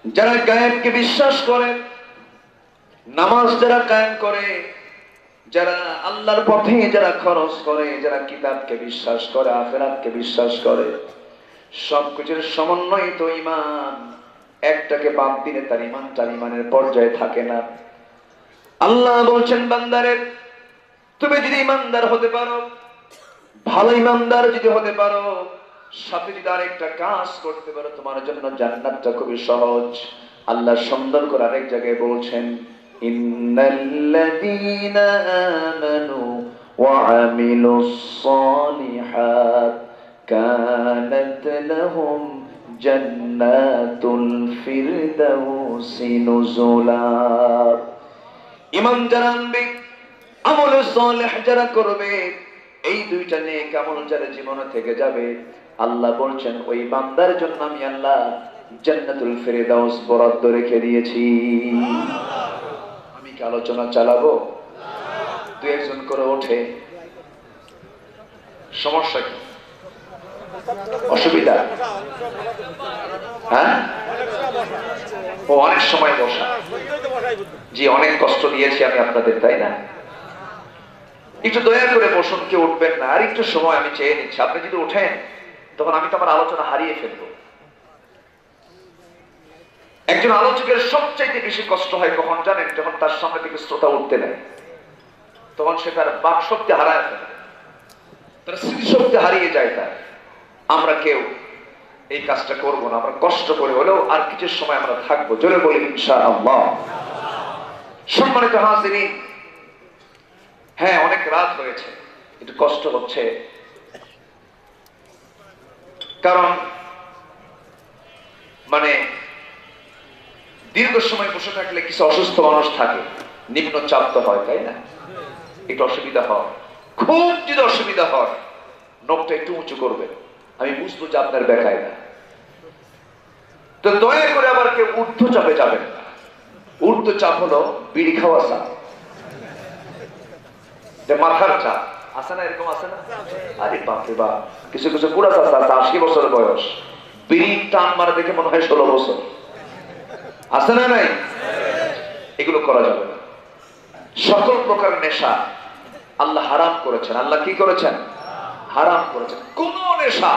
যারা গায়েবকে বিশ্বাস করে, নামাজ যারা কায়েম করে, যারা আল্লাহর পথে যারা খরচ করে, যারা কিতাবকে বিশ্বাস করে, আখিরাতকে বিশ্বাস করে, সবকিছুর সমন্বয় তো ঈমান। একটাকে বাদ দিলে তার ঈমানের পর্যায়ে থাকে না। আল্লাহ বলছেন, বান্দারে তুমি যদি ইমানদার হতে পারো, ভালো ইমানদার যদি হতে পারো, সাথে যদি আরেকটা কাজ করতে পারো, তোমার জন্য জান্নাতটা খুবই সহজ। আল্লাহ সুন্দর করে আরেক জায়গায় বলছেন, ইন্নাল্লাযীনা আমানু ওয়া আমিলুস সালিহাত কানাত লাহুম জান্নাতুল ফিরদাউসি নুজুলা। ঈমান যারা আনবে, আমল সালেহ যারা করবে, এই দুইটা নেক আমল যারা জীবনে থেকে যাবে, আল্লাহ বলছেন ওই বান্দার জন্য আমি আল্লাহ জান্নাতুল ফিরদাউস বরাদ্দ রেখে দিয়েছি। আমি কি আলোচনা চালাবো? দুই একজন করে ওঠে, সমস্যা কি? অসুবিধা? হ্যাঁ, ও অনেক সময় বসা। জি, অনেক কষ্ট দিয়েছি আমি আপনাদের, তাই না? একটু দয়া করে বসুন, কেউ উঠবেন না। আর একটু সময় আমি চেয়ে নিচ্ছি। আপনি যদি উঠেন তখন আমি তো আমার আলোচনা হারিয়ে ফেলবো। একজন আলোচকের সবচাইতে বেশি কষ্ট হয় কখন জানেন? যখন তার সামনে থেকে শ্রোতা উঠতে নেয়, তখন সে তার বাক শক্তি হারায় ফেলে, তার স্মৃতিশক্তি হারিয়ে যায় তার। আমরা কেউ এই কাজটা করবো না। আমরা কষ্ট করে হলেও আর কিছু সময় আমরা থাকবো। জোরে বলি ইনশাআল্লাহ। সম্মানিত হাজিরিন, হ্যাঁ অনেক রাত হয়েছে, একটু কষ্ট হচ্ছে, কারণ মানে দীর্ঘ সময় বসে থাকলে কিছু অসুস্থ মানুষ থাকে, নিম্নচাপ তো হয়, তাই না? একটু অসুবিধা হয়। খুব যদি অসুবিধা হয়, নখটা একটু উঁচু করবে। আমি বুঝবো যে আপনার বেকায়দা। তো দয়া করে আবার কেউ ঊর্ধ্ব চাপে যাবেন না। ঊর্ধ্ব চাপ হলো বিড়ি খাওয়া চাপ, মাথার চাপ আছে না, এরকম আছে না? আরে বাপরে বাপ, কিছু কিছু পুরা চাচা 80 বছর বয়স, বিড়ি টান মারা দেখে মনে হয় 16 বছর। আছে না নাই? এগুলো করা যাবে না। সকল প্রকার নেশা আল্লাহ হারাম করেছেন। আল্লাহ কি করেছেন? হারাম করেছেন। কোন নেশা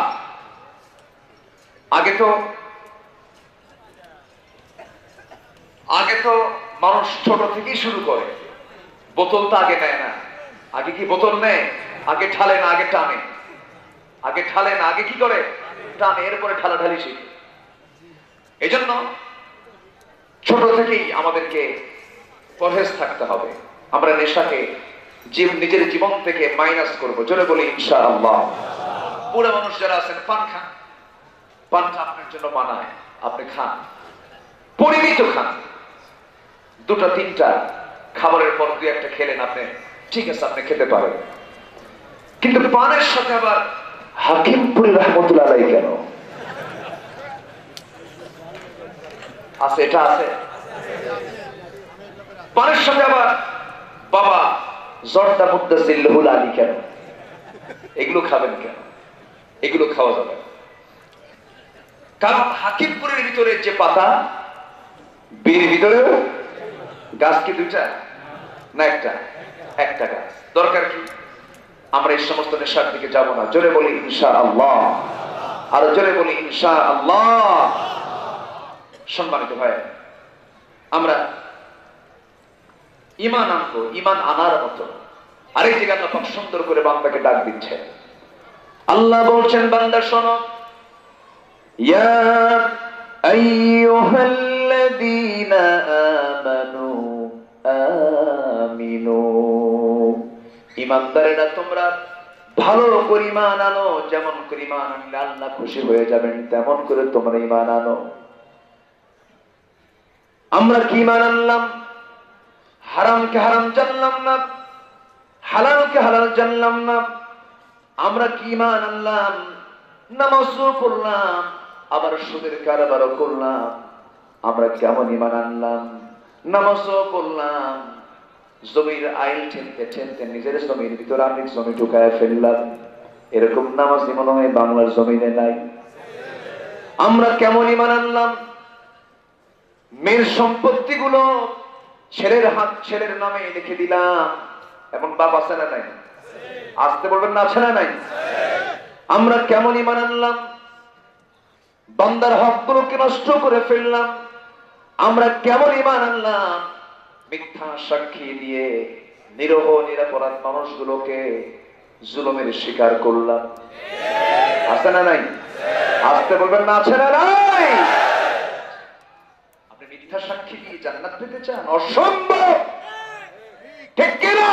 আগে তো মানুষ ছোট থেকেই শুরু করে। বোতল তো আগে নেয় না। আগে কি বোতল নেয়? আগে ঢালে না, আগে টানে। আগে ঢালে না, আগে কি করে? টানে, এরপরে ঢালাঢালি শিখে। এজন্য ছোট থেকেই আমাদেরকে পরহেজ থাকতে হবে। আমরা নেশাকে নিজের জীবন থেকে মাইনাস করবো। জোরে বলি ইনশাআল্লাহ। পুরো মানুষ যারা আছেন পান খান, পানটা আপনার জন্য বানায়, আপনি খান, পরিমিত খান। দুটা তিনটা খাবারের পর দুই একটা খেলেন আপনি, ঠিক আছে, আপনি খেতে পারেন। কিন্তু পানের সাথে আবার হাকিমপুরি রহমতুল্লাহ আলাইহি কেন আছে? এটা আছে। পানের সাথে আবার বাবা জর্দা মুদ্দাসিল্লাহুল আলী কেন? এগুলো খাবেন কেন? এগুলো খাওয়া যাবে না। কারণ হাকিমপুরের ভিতরে যে পাতা, বিয়ের ভিতরে গাছ কি দুইটা না একটা? একটা গাছ। দরকার কি? আমরা এই সমস্ত নেশার দিকে যাব না। জোরে বলি ইনশাআল্লাহ। আর জোরে বলি ইনশাআল্লাহ। সম্মানিত ভাই, আমরা ঈমান আনবো, ঈমান আনার মতো। আরেক জায়গায় আল্লাহ পাক সুন্দর করে বান্দাকে ডাক দিচ্ছে। আল্লাহ বলছেন, বান্দা শোনো, ইয়া আইয়ুহাল্লাযীনা আমানু আমিনু। ঈমানদারেরা তোমরা ভালো করে ঈমান আনো। যেমন করে ঈমান আনলে আল্লাহ খুশি হয়ে যাবেন, তেমন করে তোমরা ঈমান আনো। আমরা কি ঈমান আনলাম? হারামকে হারাম জানলাম না, হালালকে হালাল জানলাম না। আমরা কি ঈমান আনলাম? নামাজও পড়লাম, আবার সুদের কারবারও করলাম। আমরা কেমন ঈমান আনলাম? নামাজও পড়লাম, জমির আইল ঠেলতে ঠেলতে নিজের জমির ভিতরে আরেক জমি ঢুকায় ফেললাম। এরকম নামাজ মনে হয় বাংলার জমিনে নাই। আমরা কেমন ঈমান আনলাম? মেয়ের সম্পত্তি গুলো ছেলের নামে লিখে দিলাম। এমন বাপ আছে না নাই? আসতে বলবেন না, আছে না নাই? আমরা কেমন ঈমান আনলাম? বান্দার হকগুলোকে নষ্ট করে ফেললাম। আমরা কেমন ঈমান আনলাম? মিথ্যা সাক্ষী দিয়ে নিরহ নিরাপরাধ মানুষগুলোকে জুলুমের শিকার করলাম। আছে না নাই? আসতে বলবেন না, আছে না নাই? আপনি মিথ্যা সাক্ষী দিয়ে জান্নাত পেতে চান? অসম্ভব, ঠিক কিনা?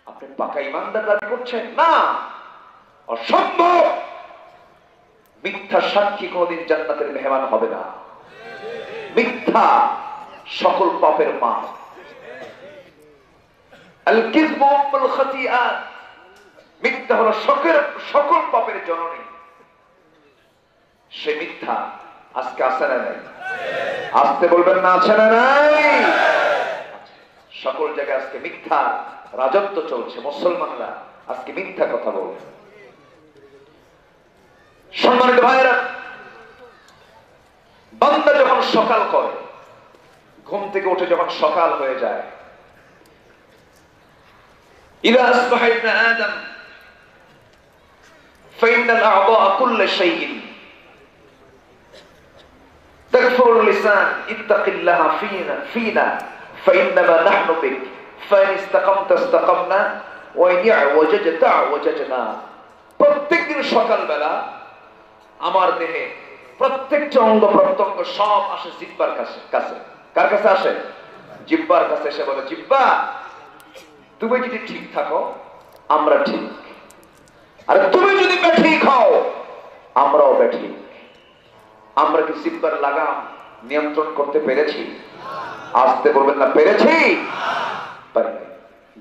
আপনি পাকা ঈমানদার দাবি করছেন না? অসম্ভব। মিথ্যা সাক্ষী কোনদিন জান্নাতের মেহমান হবে না। মিথ্যা সকল পাপের মা। আল কিযবু উম্মুল খাতিআত। মিথ্যা হলো সকল পাপের জননী। সে মিথ্যা আজকে আছে না নাই? আসতে বলবেন না, আছে না নাই? সকল জায়গায় আজকে মিথ্যা রাজত্ব চলছে। মুসলমানরা আজকে মিথ্যা কথা বলে। সম্মানিত ভাইরা, বান্দা যখন সকাল করে, ঘুম থেকে উঠে যখন সকাল হয়ে যায়, ইযা আসবাহা ইবনু আদম ফাইন্নাল আ'দা'a কুল্লা শাইইন তাগফুরু লিসান ইত্তাকিল্লাহা ফীনা ফাইন্নামা নাহনু বিক ফাইন ইসতাকামতা ইসতাকামনা ওয়া ইন ইয়া'ওয়াজাজতা আ'ওয়াজাজনা। প্রত্যেকদিন সকালবেলা আমার দেহে প্রত্যেকটা অঙ্গ প্রত্যঙ্গ সব আসে জিহ্বার কাছে। কার কাছে আসে? জিহ্বার কাছে এসে বলে, জিহ্বা তুমি যদি ঠিক থাকো আমরা ঠিক, আর তুমি যদি বেঠিক হও আমরাও বেঠিক। আমরা কি জিহ্বার লাগাম নিয়ন্ত্রণ করতে পেরেছি? আসতে বলবেন না, পেরেছি? পারি নাই।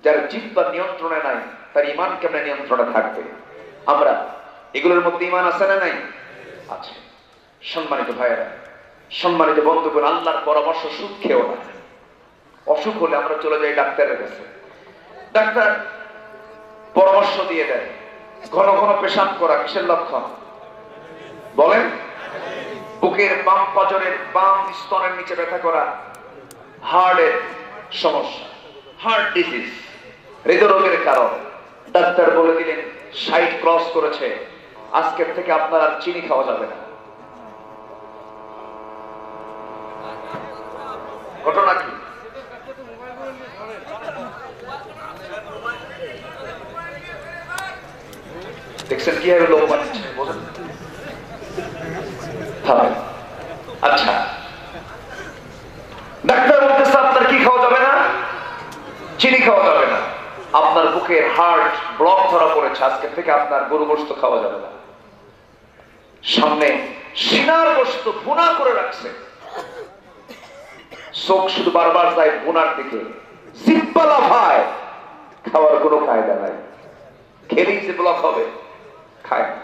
যার জিহ্বা নিয়ন্ত্রণে নাই তার ঈমান কেমনে নিয়ন্ত্রণে থাকবে? আমরা এগুলোর মধ্যে ঈমান আছে না নাই? আছে। সম্মানিত ভাইয়েরা, সম্মানিত বন্ধুগণ, আল্লাহর পরামর্শ সুদ খেও না। অসুখ হলে আমরা চলে যাই ডাক্তারের কাছে, ডাক্তার পরামর্শ দিয়ে দেয় ঘন ঘন পেশাব করা। কিসের লক্ষণ বলেন? বুকের বাম পাঁজরের বাম স্তনের নিচে ব্যথা করা, হার্টের সমস্যা, হার্ট ডিজিজ, হৃদরোগের কারণ। ডাক্তার বলে দিলেন 60 ক্রস করেছে, আজকের থেকে আপনার আর চিনি খাওয়া যাবে না। ঘটনা কি? দেখছেন কি লোক বানিয়েছে, বোঝেন? আচ্ছা, ডাক্তার বলতেছে আপনার কি খাওয়া যাবে না? চিনি খাওয়া যাবে না। আপনার বুকের হার্ট ব্লক ধরা পড়েছে, আজকে থেকে আপনার গরু গোশত খাওয়া যাবে না। সামনে সিনার গোশত ভুনা করে রাখছে, চোখ শুধু বারবার যায় ভুনার দিকে, জিহ্বা লাফায়, খাওয়ার কোনো কায়দা নাই। খেলেই যে ব্লক হবে, খায় না।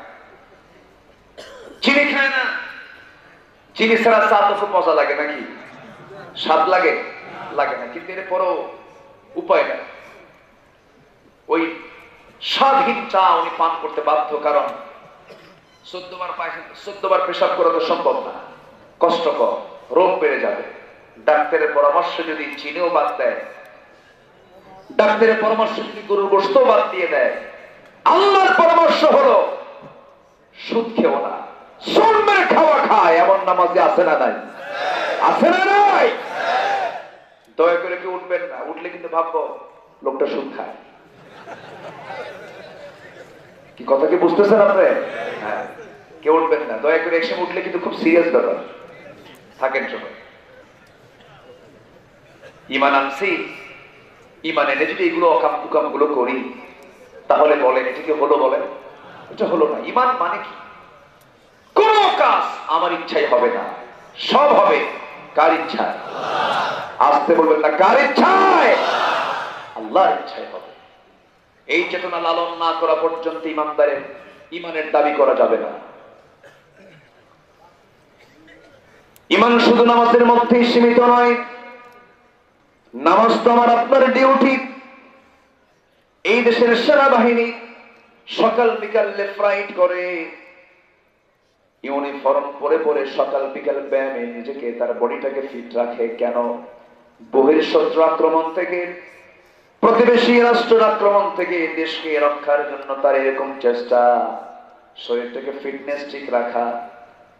চিনি খায় না। চিনি ছাড়া চা তো খুব মজা লাগে নাকি? স্বাদ লাগে? লাগে না, কিন্তু এরপরও উপায় নাই। ওই স্বাদহীন চা উনি পান করতে বাধ্য, কারণ 14 বার পেশাব করা তো সম্ভব না, কষ্টকর, রোগ বেড়ে যাবে। ডাক্তারের পরামর্শ যদি চিনিও বাদ দেয়, ডাক্তারের পরামর্শ যদি গরুর গোশত বাদ দিয়ে দেয়, আল্লাহর পরামর্শ হলো সুদ খেও না, সুন্নের খাওয়া খায়। এমন নামাজি আছে না নাই? আছে না নাই? দয়া করে কি উঠবেন না, উঠলে কিন্তু ভাববো লোকটা সুদ খায়। কি কথা কি বুঝতেছেন আপনি? হ্যাঁ, কেউ উঠবেন না, দয়া করে একসময় উঠলে কিন্তু খুব সিরিয়াস ব্যাপার। থাকেন সবাই। ঈমান আনছি, ঈমান এনে যদি এগুলো অকাম কুকাম গুলো করি, তাহলে বলেন এটা কি হলো? বলেন এটা হলো না। ঈমান মানে কি? কোন কাজ আমার ইচ্ছাই হবে না, সব হবে কার ইচ্ছায়? আসতে বলবেন না, কার ইচ্ছায়? আল্লাহর ইচ্ছায় হবে। এই চেতনা লালন না করা পর্যন্ত ঈমানদারের ঈমানের দাবি করা যাবে না। ঈমান শুধু নামাজের মধ্যেই সীমিত নয়। নামাজ তো আমার আপনার ডিউটি। এই দেশের সেনাবাহিনী সকাল বিকাল লেফট রাইট করে, ইউনিফর্ম পরে পরে সকাল বিকাল ব্যায়ামে নিজেকে, তার বডিটাকে ফিট রাখে। কেন? বহিঃশত্রু আক্রমণ থেকে, প্রতিবেশী রাষ্ট্রের আক্রমণ থেকে দেশকে রক্ষার জন্য তার এরকম চেষ্টা। শরীরটাকে ফিটনেস ঠিক রাখা,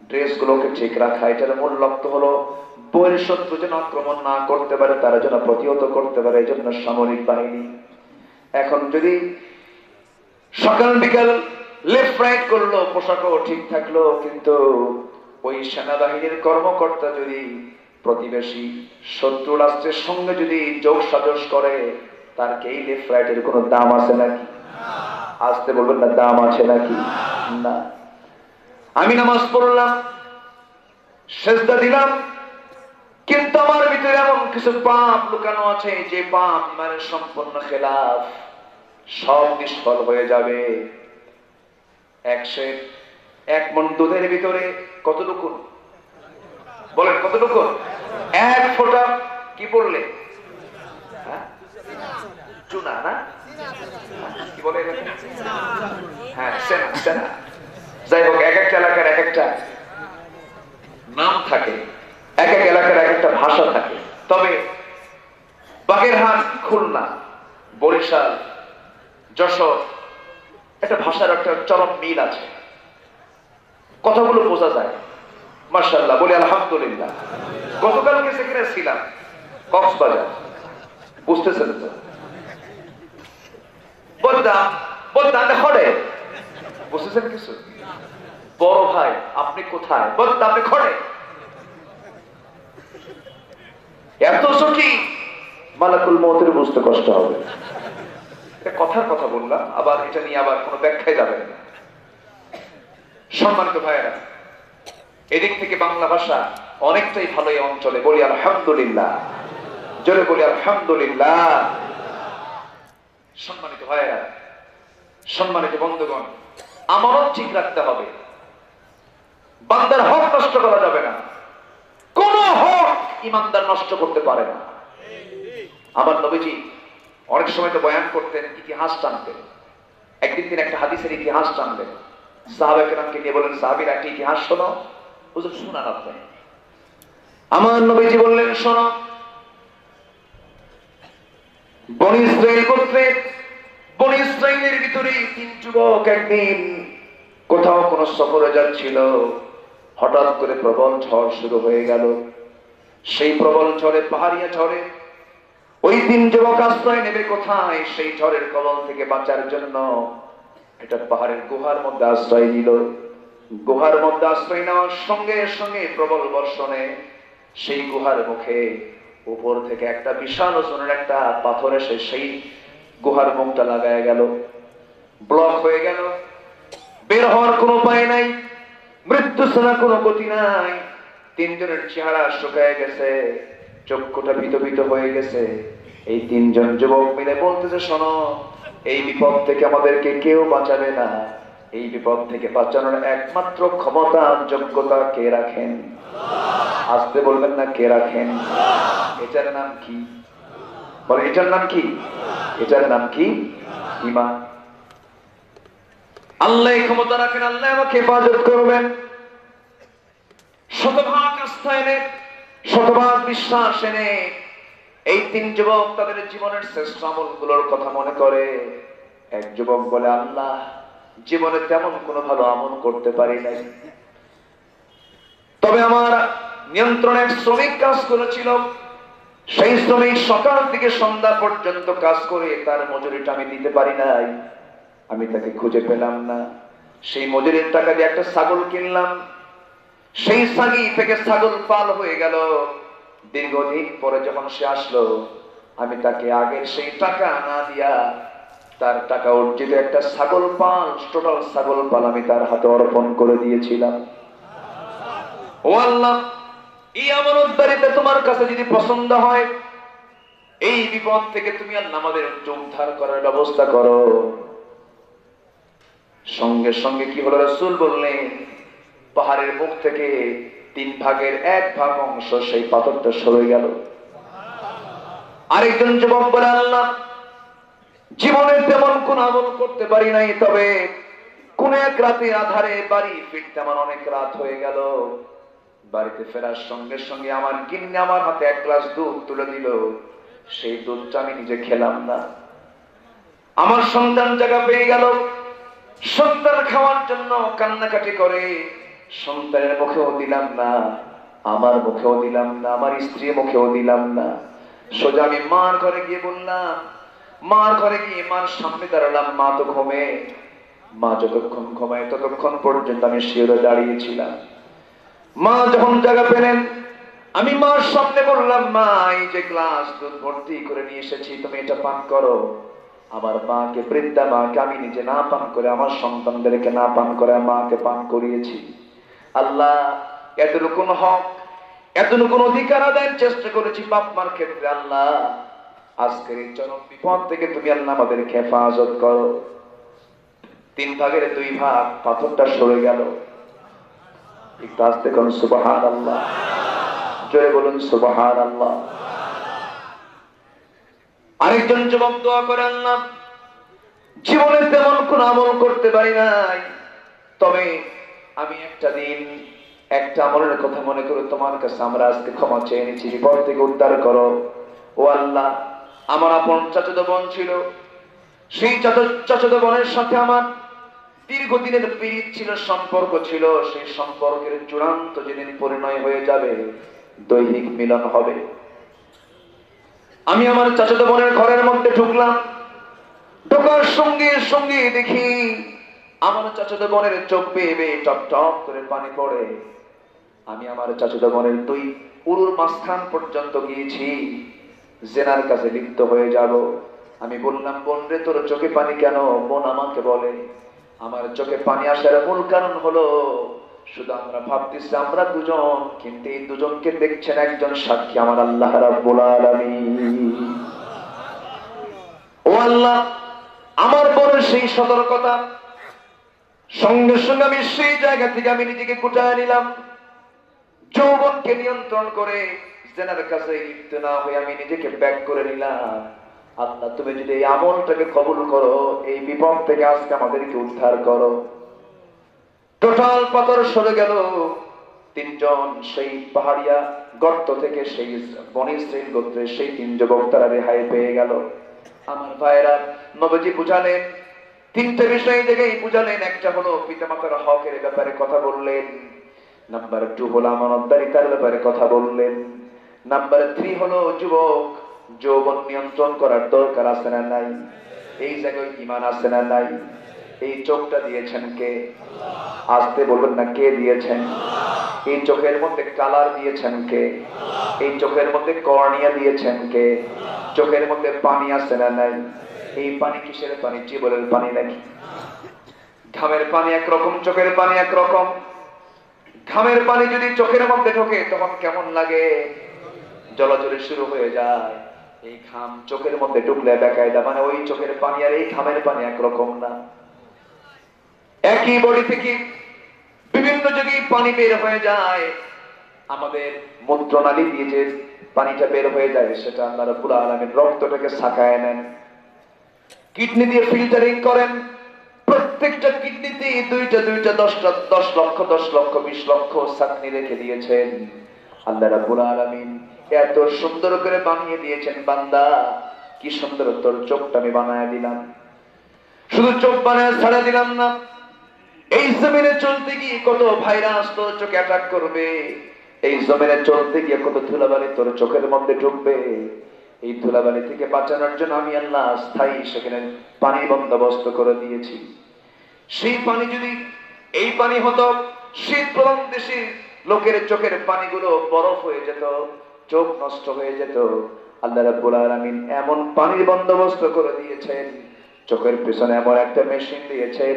ড্রেস গুলোকে ঠিক রাখা, এটার মূল লক্ষ্য হলো বহিঃশত্রু যেন আক্রমণ না করতে পারে, তারা যেন প্রতিহত করতে পারে। এই জন্য সামরিক বাহিনী। এখন যদি সকাল বিকাল লেফট রাইট করলো, পোশাকও ঠিক থাকলো, কিন্তু ওই সেনাবাহিনীর কর্মকর্তা যদি প্রতিবেশী শত্রু রাষ্ট্রের সঙ্গে যদি যোগ সাজস করে, তার কি এই লেফট রাইটের কোনো দাম আছে নাকি? আসতে বলবেন না, দাম আছে নাকি? না। আমি নামাজ পড়লাম, সেজদা দিলাম, কিন্তু আমার ভিতরে এমন কিছু পাপ লুকানো আছে যে পাপ ইমানের সম্পূর্ণ খেলাফ, সব নিষ্ফল হয়ে যাবে। 1 মণ দুধের ভিতরে কতটুকু? বলেন কতটুকু? 1 ফোঁটা কি পড়লে? চুনা না? কি বলে? হ্যাঁ, সেনা। সেনা। যাই হোক, এক একটা এলাকার এক একটা নাম থাকে, এক এক এলাকার এক একটা ভাষা থাকে। তবে বাগেরহাট, খুলনা, বরিশাল, যশোর, একটা ভাষার একটা চরম মিল আছে, কথাগুলো বোঝা যায়। মাশাআল্লাহ, বলি আলহামদুলিল্লাহ। গতকালকে সেখানে ছিলাম, কক্সবাজার, বুঝতেছেন তো? বলতাম খড়ে, বুঝতেছেন কিছু? বড় ভাই আপনি কোথায়? বলতাম আপনি খড়ে। এত ছুটি মালাকুল মউতের বুঝতে কষ্ট হবে। কথার কথা বললাম, আবার এটা নিয়ে আবার কোনো ব্যাখ্যায় যাবে না। সম্মানিত ভাইয়েরা, এদিক থেকে বাংলা ভাষা অনেকটাই ভালো এই অঞ্চলে। বলি আলহামদুলিল্লাহ, জোরে বলি আলহামদুলিল্লাহ। সম্মানিত ভাইয়েরা, সম্মানিত বন্ধুগণ, আমানত ঠিক রাখতে হবে, বান্দার হক নষ্ট করা যাবে না, কোন হক ইমানদার নষ্ট করতে পারে না। আমার নবীজি অনেক সময় তো বয়ান করতেন, ইতিহাস টানতেন। একদিন তিনি একটা হাদিসের ইতিহাস টানবেন, সাহাবায়ে কেরামকে নিয়ে বলেন, সাহাবীরা একটা ইতিহাস শোনো। হুজুর শোনান আপনি। আমার নবীজি বললেন, শোনো, বনী ইসরাইল গোত্রে, বনী ইসরাইলের ভিতরে 3 যুবক একদিন কোথাও কোন সফরে যাচ্ছিল। হঠাৎ করে প্রবল ঝড় শুরু হয়ে গেল। সেই প্রবল ঝড়ে, পাহাড়িয়া ঝড়ে ওই 3 যুবক আশ্রয় নেবে কোথায়? সেই ঝড়ের কবল থেকে বাঁচার জন্য এটা পাহাড়ের গুহার মধ্যে আশ্রয় নিল। গুহার মধ্যে আশ্রয় নেওয়ার সঙ্গে সঙ্গে প্রবল বর্ষণে সেই গুহার মুখে উপর থেকে একটা বিশাল ওজনের একটা পাথর এসে সেই গুহার মুখটা লাগায় গেল, ব্লক হয়ে গেল। বের হওয়ার কোনো উপায় নাই, মৃত্যু ছাড়া কোনো গতি নাই। 3 জনের চেহারা শুকায় গেছে, চক্ষুটা ভীত ভীত হয়ে গেছে। এই 3 জন যুবক মিলে বলতেছে, শোনো, এই বিপদ থেকে আমাদেরকে কেউ বাঁচাবে না। এই বিপদ থেকে বাঁচানোর একমাত্র ক্ষমতা, যোগ্যতা কে রাখেন? আসতে বলবেন না, কে রাখেন? এটার নাম কি? বলে, এটার নাম কি? এটার নাম কি? ঈমান। আল্লাহ ক্ষমতা রাখেন, আল্লাহ আমাকে হেফাজত করবেন। শতভাগ আস্থা এনে, শতভাগ বিশ্বাস এনে এই 3 যুবক তাদের জীবনের শ্রেষ্ঠ আমলগুলোর কথা মনে করে। এক যুবক বলে, আল্লাহ, জীবনে তেমন কোনো ভালো আমল করতে পারি নাই, তবে আমার নিয়ন্ত্রণে এক শ্রমিক কাজ করেছিল। সেই শ্রমিক সকাল থেকে সন্ধ্যা পর্যন্ত কাজ করে তার মজুরিটা আমি দিতে পারি নাই। আমি তাকে খুঁজে পেলাম না। সেই মজুরির টাকা দিয়ে একটা ছাগল কিনলাম। সেই ছাগি থেকে ছাগল পাল হয়ে গেল। দীর্ঘদিন পরে যখন সে আসলো, আমি তাকে আগের সেই টাকা না দিয়া তার টাকা অর্জিত একটা ছাগল পাল, টোটাল ছাগল পাল আমি তার হাতে অর্পণ করে দিয়েছিলাম। ও আল্লাহ, এই আমানতদারিতে তোমার কাছে যদি পছন্দ হয়, এই বিপদ থেকে তুমি আল্লাহ আমাদের উদ্ধার করার ব্যবস্থা করো। সঙ্গে সঙ্গে কি হলো? রাসূল বললেন, পাহাড়ের মুখ থেকে 3 ভাগের 1 ভাগ অংশ সেই পাথরটা সরে গেল। আরেকজন যুবক বলে, আল্লাহ, জীবনে তেমন কোন আমল করতে পারি নাই, তবে কোন এক রাতে আধারে বাড়ি ফিরতে আমার অনেক রাত হয়ে গেল। বাড়িতে ফেরার সঙ্গে সঙ্গে আমার গিন্নি আমার হাতে 1 গ্লাস দুধ তুলে দিল। সেই দুধটা আমি নিজে খেলাম না। আমার সন্তান জায়গা পেয়ে গেল। সন্তান খাওয়ার জন্য কান্নাকাটি করে। সন্তানের মুখেও দিলাম না, আমার মুখেও দিলাম না, আমার স্ত্রীর মুখেও দিলাম না। সোজা আমি মার ঘরে গিয়ে বললাম, মার ঘরে গিয়ে মার সামনে দাঁড়ালাম। মা তো ঘুমে। মা যতক্ষণ ঘুমায় ততক্ষণ পর্যন্ত আমি শিওরে দাঁড়িয়েছিলাম। মা যখন জায়গা পেলেন, আমি মার সামনে বললাম, মা, এই যে গ্লাস দুধ ভর্তি করে নিয়ে এসেছি, তুমি এটা পান করো। আমার মাকে, বৃদ্ধা মাকে আমি নিজে না পান করে আমার সন্তানদেরকে না পান করে মাকে পান করিয়েছি। আল্লাহ, এতটুকুন হক, এতটুকুন অধিকার আদায়ের চেষ্টা করেছি বাপ মার ক্ষেত্রে। আল্লাহ, আজকের এই চরম বিপদ থেকে তুমি আল্লাহ আমাদেরকে হেফাজত করো। 3 ভাগের 2 ভাগ পাথরটা সরে গেল। একটু আস্তে করুন, সুবহানাল্লাহ। জোরে বলুন, সুবহানাল্লাহ। আরেকজন যুবক দোয়া করে, আল্লাহ, জীবনে তেমন কোন আমল করতে পারি নাই, তবে আমি একটা দিন একটা আমলের কথা মনে করে তোমার কাছে আমরা আজকে ক্ষমা চেয়ে নিচ্ছি, বিপদ থেকে উদ্ধার করো। ও আল্লাহ, আমার আপন চাচাতো বোন ছিল। সেই চাচাতো বোনের সাথে আমার দীর্ঘদিনের পীড়িত ছিল, সম্পর্ক ছিল। সেই সম্পর্কের চূড়ান্ত যেদিন পরিণয় হয়ে যাবে, দৈহিক মিলন হবে। আমি আমার চাচাতো বোনের ঘরের মধ্যে ঢুকলাম। ঢোকার সঙ্গে সঙ্গে দেখি আমার চাচাতো বোনের চোখ বেয়ে বেয়ে টপ টপ করে পানি পড়ে। আমি আমার চাচাতো বোনের 2 উরুর মাঝখান পর্যন্ত গিয়েছি, জেনার কাছে লিপ্ত হয়ে যাব। আমি বললাম, বোন রে, তোর চোখে পানি কেন? বোন আমাকে বলে, আমার চোখে পানি আসার মূল কারণ হলো, শুধু আমরা ভাবতেছি আমরা দুজন, কিন্তু এই দুজনকে দেখছেন একজন সাক্ষী, আমার আল্লাহ রাব্বুল আলামিন। ও আল্লাহ, আমার বোনের সেই সতর্কতা, সঙ্গে সঙ্গে আমি সেই জায়গা থেকে আমি নিজেকে গুটায় নিলাম, যৌবনকে নিয়ন্ত্রণ করে জেনার কাছে লিপ্ত না হয়ে আমি নিজেকে ব্যাক করে নিলাম। আল্লাহ তুমি যদি এই আমলটাকে কবুল করো, এই বিপদ থেকে আজকে আমাদেরকে উদ্ধার করো। টোটাল পাথর সরে গেল। তিনজন সেই পাহাড়িয়া গর্ত থেকে সেই বনি ইসরাইল গোত্রের সেই তিন যুবক তারা রেহাই পেয়ে গেল। আমার ভাইরা, নবীজি বুঝালেন তিনটে বিষয় জায়গায় বুঝালেন। একটা হলো পিতামাতার হকের ব্যাপারে কথা বললেন, নাম্বার 2 হলো আমানতদারিতার ব্যাপারে কথা বললেন, নাম্বার 3 হলো যুবক যৌবন নিয়ন্ত্রণ করার দরকার আছে না নাই, এই জায়গায় ঈমান আছে না নাই। এই চোখটা দিয়েছেন কে? আসতে বলবেন না, কে দিয়েছেন? এই চোখের মধ্যে কালার দিয়েছেন কে? এই চোখের মধ্যে কর্নিয়া দিয়েছেন কে? চোখের মধ্যে পানি আছে না নাই? এই পানি কিসের পানি? জীবনের পানি নাকি? ঘামের পানি একরকম, চোখের পানি একরকম। ঘামের পানি যদি চোখের মধ্যে ঢোকে তখন কেমন লাগে? জলাজলি শুরু হয়ে যায়। এই ঘাম চোখের মধ্যে ঢুকলে বেকায়দা, মানে ওই চোখের পানি আর এই ঘামের পানি একরকম না। একই বডি থেকে বিভিন্ন জায়গায় পানি বের হয়ে যায়। আমাদের মূত্রনালী দিয়ে যে পানিটা বের হয়ে যায় সেটা আল্লাহ রাব্বুল আলামিন রক্তটাকে ছাকায় নেন, কিডনি দিয়ে ফিল্টারিং করেন। প্রত্যেকটা কিডনিতে দুইটা 10 লক্ষ 20 লক্ষ ছাকনি রেখে দিয়েছেন আল্লাহ রাব্বুল আলামিন। এত সুন্দর করে বানিয়ে দিয়েছেন। বান্দা, কি সুন্দর তোর চোখটা আমি বানায় দিলাম। শুধু চোখ বানায় ছাড়া দিলাম না, এই জমিনে চলতে গিয়ে কত ভাইরাস তোর চোখে অ্যাটাক করবে, এই জমিনে চলতে গিয়ে কত ধুলাবালি তোর চোখের মধ্যে ঢুকবে। এই ধুলাবালি থেকে বাঁচানোর জন্য আমি আল্লাহ স্থায়ী সেখানে পানি বন্দোবস্ত করে দিয়েছি। সেই পানি যদি এই পানি হতো, শীত প্রধান দেশে লোকের চোখের পানিগুলো বরফ হয়ে যেত, চোখ নষ্ট হয়ে যেত। আল্লাহ রাব্বুল আলামিন এমন পানির বন্দোবস্ত করে দিয়েছেন, চোখের পিছনে এমন একটা মেশিন দিয়েছেন,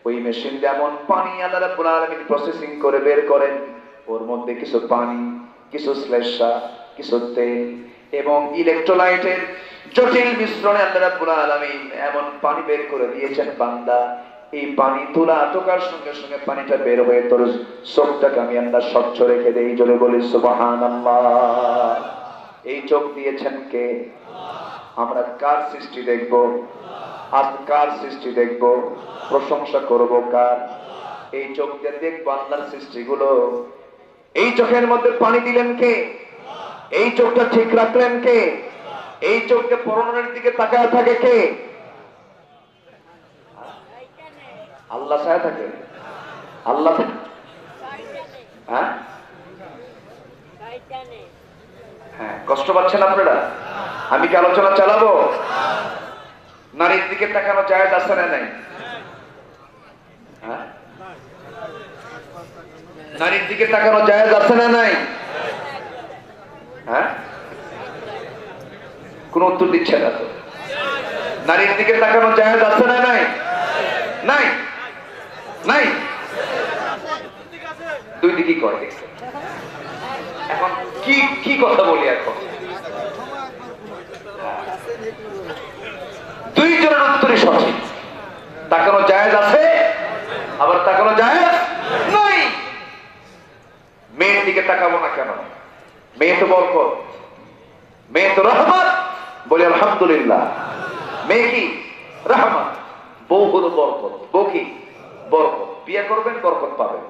ওই মেশিন দিয়ে এমন পানি আল্লাহ রাব্বুল আলামিন প্রসেসিং করে বের করেন। ওর মধ্যে কিছু পানি, কিছু শ্লেষ্মা, কিছু তেল এবং ইলেকট্রোলাইটের জটিল মিশ্রণে আল্লাহ রাব্বুল আলামিন এমন পানি বের করে দিয়েছেন। বান্দা, এই পানি তুলা টোকার সঙ্গে সঙ্গে পানিটা বের হয়ে তোর চোখটাকে আমি আল্লাহ স্বচ্ছ রেখে দেই। জোরে বলি সুবহানাল্লাহ। এই চোখ দিয়েছেন কে? আমরা কার সৃষ্টি দেখব? আজ কার সৃষ্টি দেখব? প্রশংসা করব কার? এই চোখ দিয়ে দেখবো আল্লাহর সৃষ্টিগুলো। এই চোখের মধ্যে পানি দিলেন কে? এই চোখটা ঠিক রাখলেন কে? এই চোখকে পরনের দিকে তাকায় থাকে কে? আল্লাহ ছায়া থাকে? আল্লাহ? হ্যাঁ, কষ্ট পাচ্ছেন আপনারা? আমি কি আলোচনা চালাবো? নারীর দিকে তাকানো জায়েজ আছে না নাই? হ্যাঁ, নারীর দিকে তাকানো জায়েজ আছে না নাই? হ্যাঁ, কোন উত্তর দিচ্ছে না তো। নারীর দিকে তাকানো জায়েজ আছে না নাই? নাই, নাই, দুই দিকেই করে। এখন কি কি কথা বলি? এখন দুইজনের উত্তরই সঠিক। তাকানো জায়েজ আছে, আবার তাকানো জায়েজ নাই। মেয়ের দিকে তাকাবো না কেন? মেয়ে তো বরকত, মেয়ে তো রহমত। বলি আলহামদুলিল্লাহ। মেয়ে কি? রহমত। বউ হলো বরকত। বউ কি? বরকত। বিয়ে করবেন বরকত পাবেন,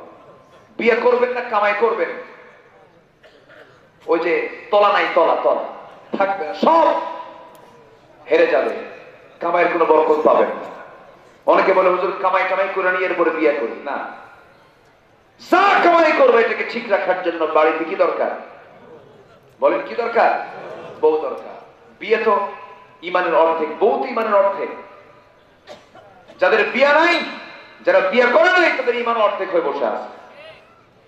বিয়ে করবেন না কামাই করবেন, ওই যে তলা নাই, তলা তলা থাকবে, সব হেরে যাবে, কামাইয়ের কোনো বরকত পাবেন না। অনেকে বলে হুজুর কামাই কামাই করে নিয়ে এরপরে বিয়ে করি না। যা কামাই করবে এটাকে ঠিক রাখার জন্য বাড়িতে কি দরকার? বলেন কি দরকার? বউ দরকার। বিয়ে তো ইমানের অর্ধেক, বউ তো ইমানের অর্ধেক। যাদের বিয়ে নাই, যারা বিয়ে করে নাই, তাদের ইমান অর্ধেক হয়ে বসে আছে।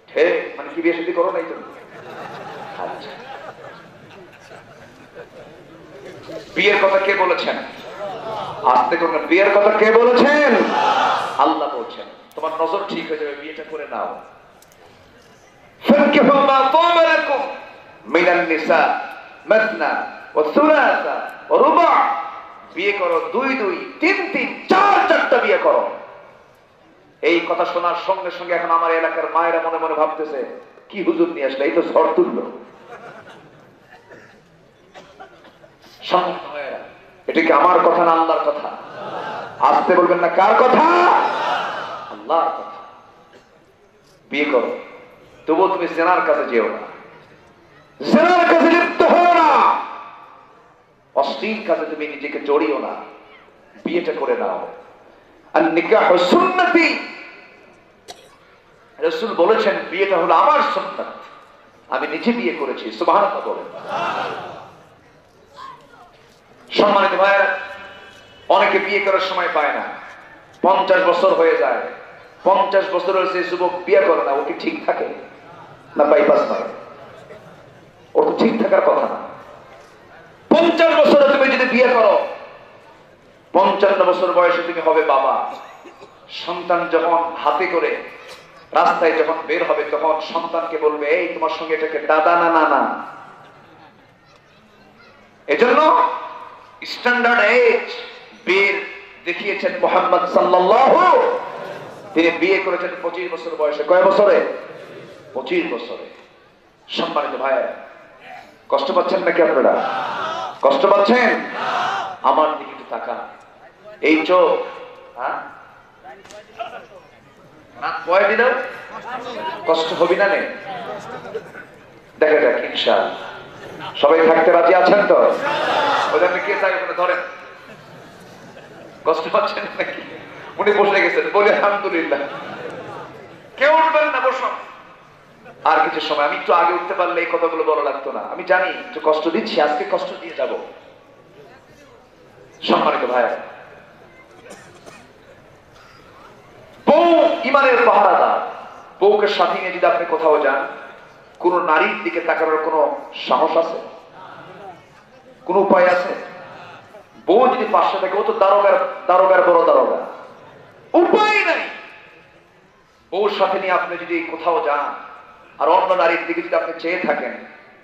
ঠিক মানে কি? বিয়ে শাদী করো নাই তুমি? আচ্ছা, বিয়ের কথা কে বলেছেন? আসতে করুন। বিয়ের কথা কে বলেছেন? আল্লাহ বলছেন। তোমার নজর ঠিক হয়ে যাবে, বিয়েটা করে নাও। ফানকিহু মা তাবা লাকুম মিনান নিসা মাসনা ওয়া সুলাসা ওয়া রুবা'। বিয়ে করো 2 2, 3 3, 4 4টা বিয়ে করো। এই কথা শোনার সঙ্গে সঙ্গে এখন আমার এলাকার মায়েরা মনে মনে ভাবতেছে, কি হুজুর নিয়ে আসলে, এই তো ঝড় তুললো। এটা কি আমার কথা না আল্লাহর কথা? আসতে বলবেন না, কার কথা? আল্লাহর কথা। বিয়ে করো, তবুও তুমি জেনার কাছে যেও না, জেনার কাছে লিপ্ত হও না, অশ্লীল কাজে তুমি নিজেকে জড়িও না, বিয়েটা করে নাও। আর নিকাহ সুন্নতি, রাসূল বলেছেন বিয়েটা হলো আমার সুন্নাত, আমি নিজে বিয়ে করেছি। সুবহানাল্লাহ বলেন। সম্মানিত ভাইরা, অনেকে বিয়ে করার সময় পায় না, 50 বছর হয়ে যায়, 50 বছর হয়েছে যুবক বিয়ে করে না, ও কি ঠিক থাকে না বাইপাস নয়? ও তো ঠিক থাকার কথা না। 50 বছরে তুমি যদি বিয়ে করো, 55 বছর বয়সে তুমি হবে বাবা। সন্তান যখন হাতে করে রাস্তায় যখন বের হবে, তখন সন্তানকে বলবে, এই তোমার সঙ্গে এটাকে দাদা না নানা। এজন্য স্ট্যান্ডার্ড এজ বিয়ের দেখিয়েছেন মুহাম্মদ সাল্লাল্লাহু। তিনি বিয়ে করেছেন 25 বছর বয়সে। কয় বছরে? 25 বছরে। সম্মানিত ভাইরা, কষ্ট পাচ্ছেন নাকি আপনারা? কষ্ট পাচ্ছেন? আমার দিকে একটু তাকান। এই চোখ, হ্যাঁ, রাত কয় দিন কষ্ট হবি না? দেখা যাক ইনশাআল্লাহ। সবাই থাকতে রাজি আছেন তো? ওদের কে চাই ওখানে ধরেন। কষ্ট পাচ্ছেন নাকি? উনি বসে গেছেন, বলে আলহামদুলিল্লাহ। কেউ উঠবেন না, বসুন। আর কিছু সময়, আমি একটু আগে উঠতে পারলে এই কথাগুলো বলা লাগতো না। আমি জানি একটু কষ্ট দিচ্ছি, আজকে কষ্ট দিয়ে যাব। সম্মানিত ভাই, বউ ইমানের পাহারাদার। বউকে সাথে নিয়ে যদি আপনি কোথাও যান, কোন নারীর দিকে তাকানোর কোন সাহস আছে? কোন উপায় আছে? বউ যদি পাশে থাকে, ও তো দারোগার বড় দারোগা, উপায় নাই। বউর সাথে নিয়ে আপনি যদি কোথাও যান, আর অন্য নারীর দিকে যদি আপনি চেয়ে থাকেন,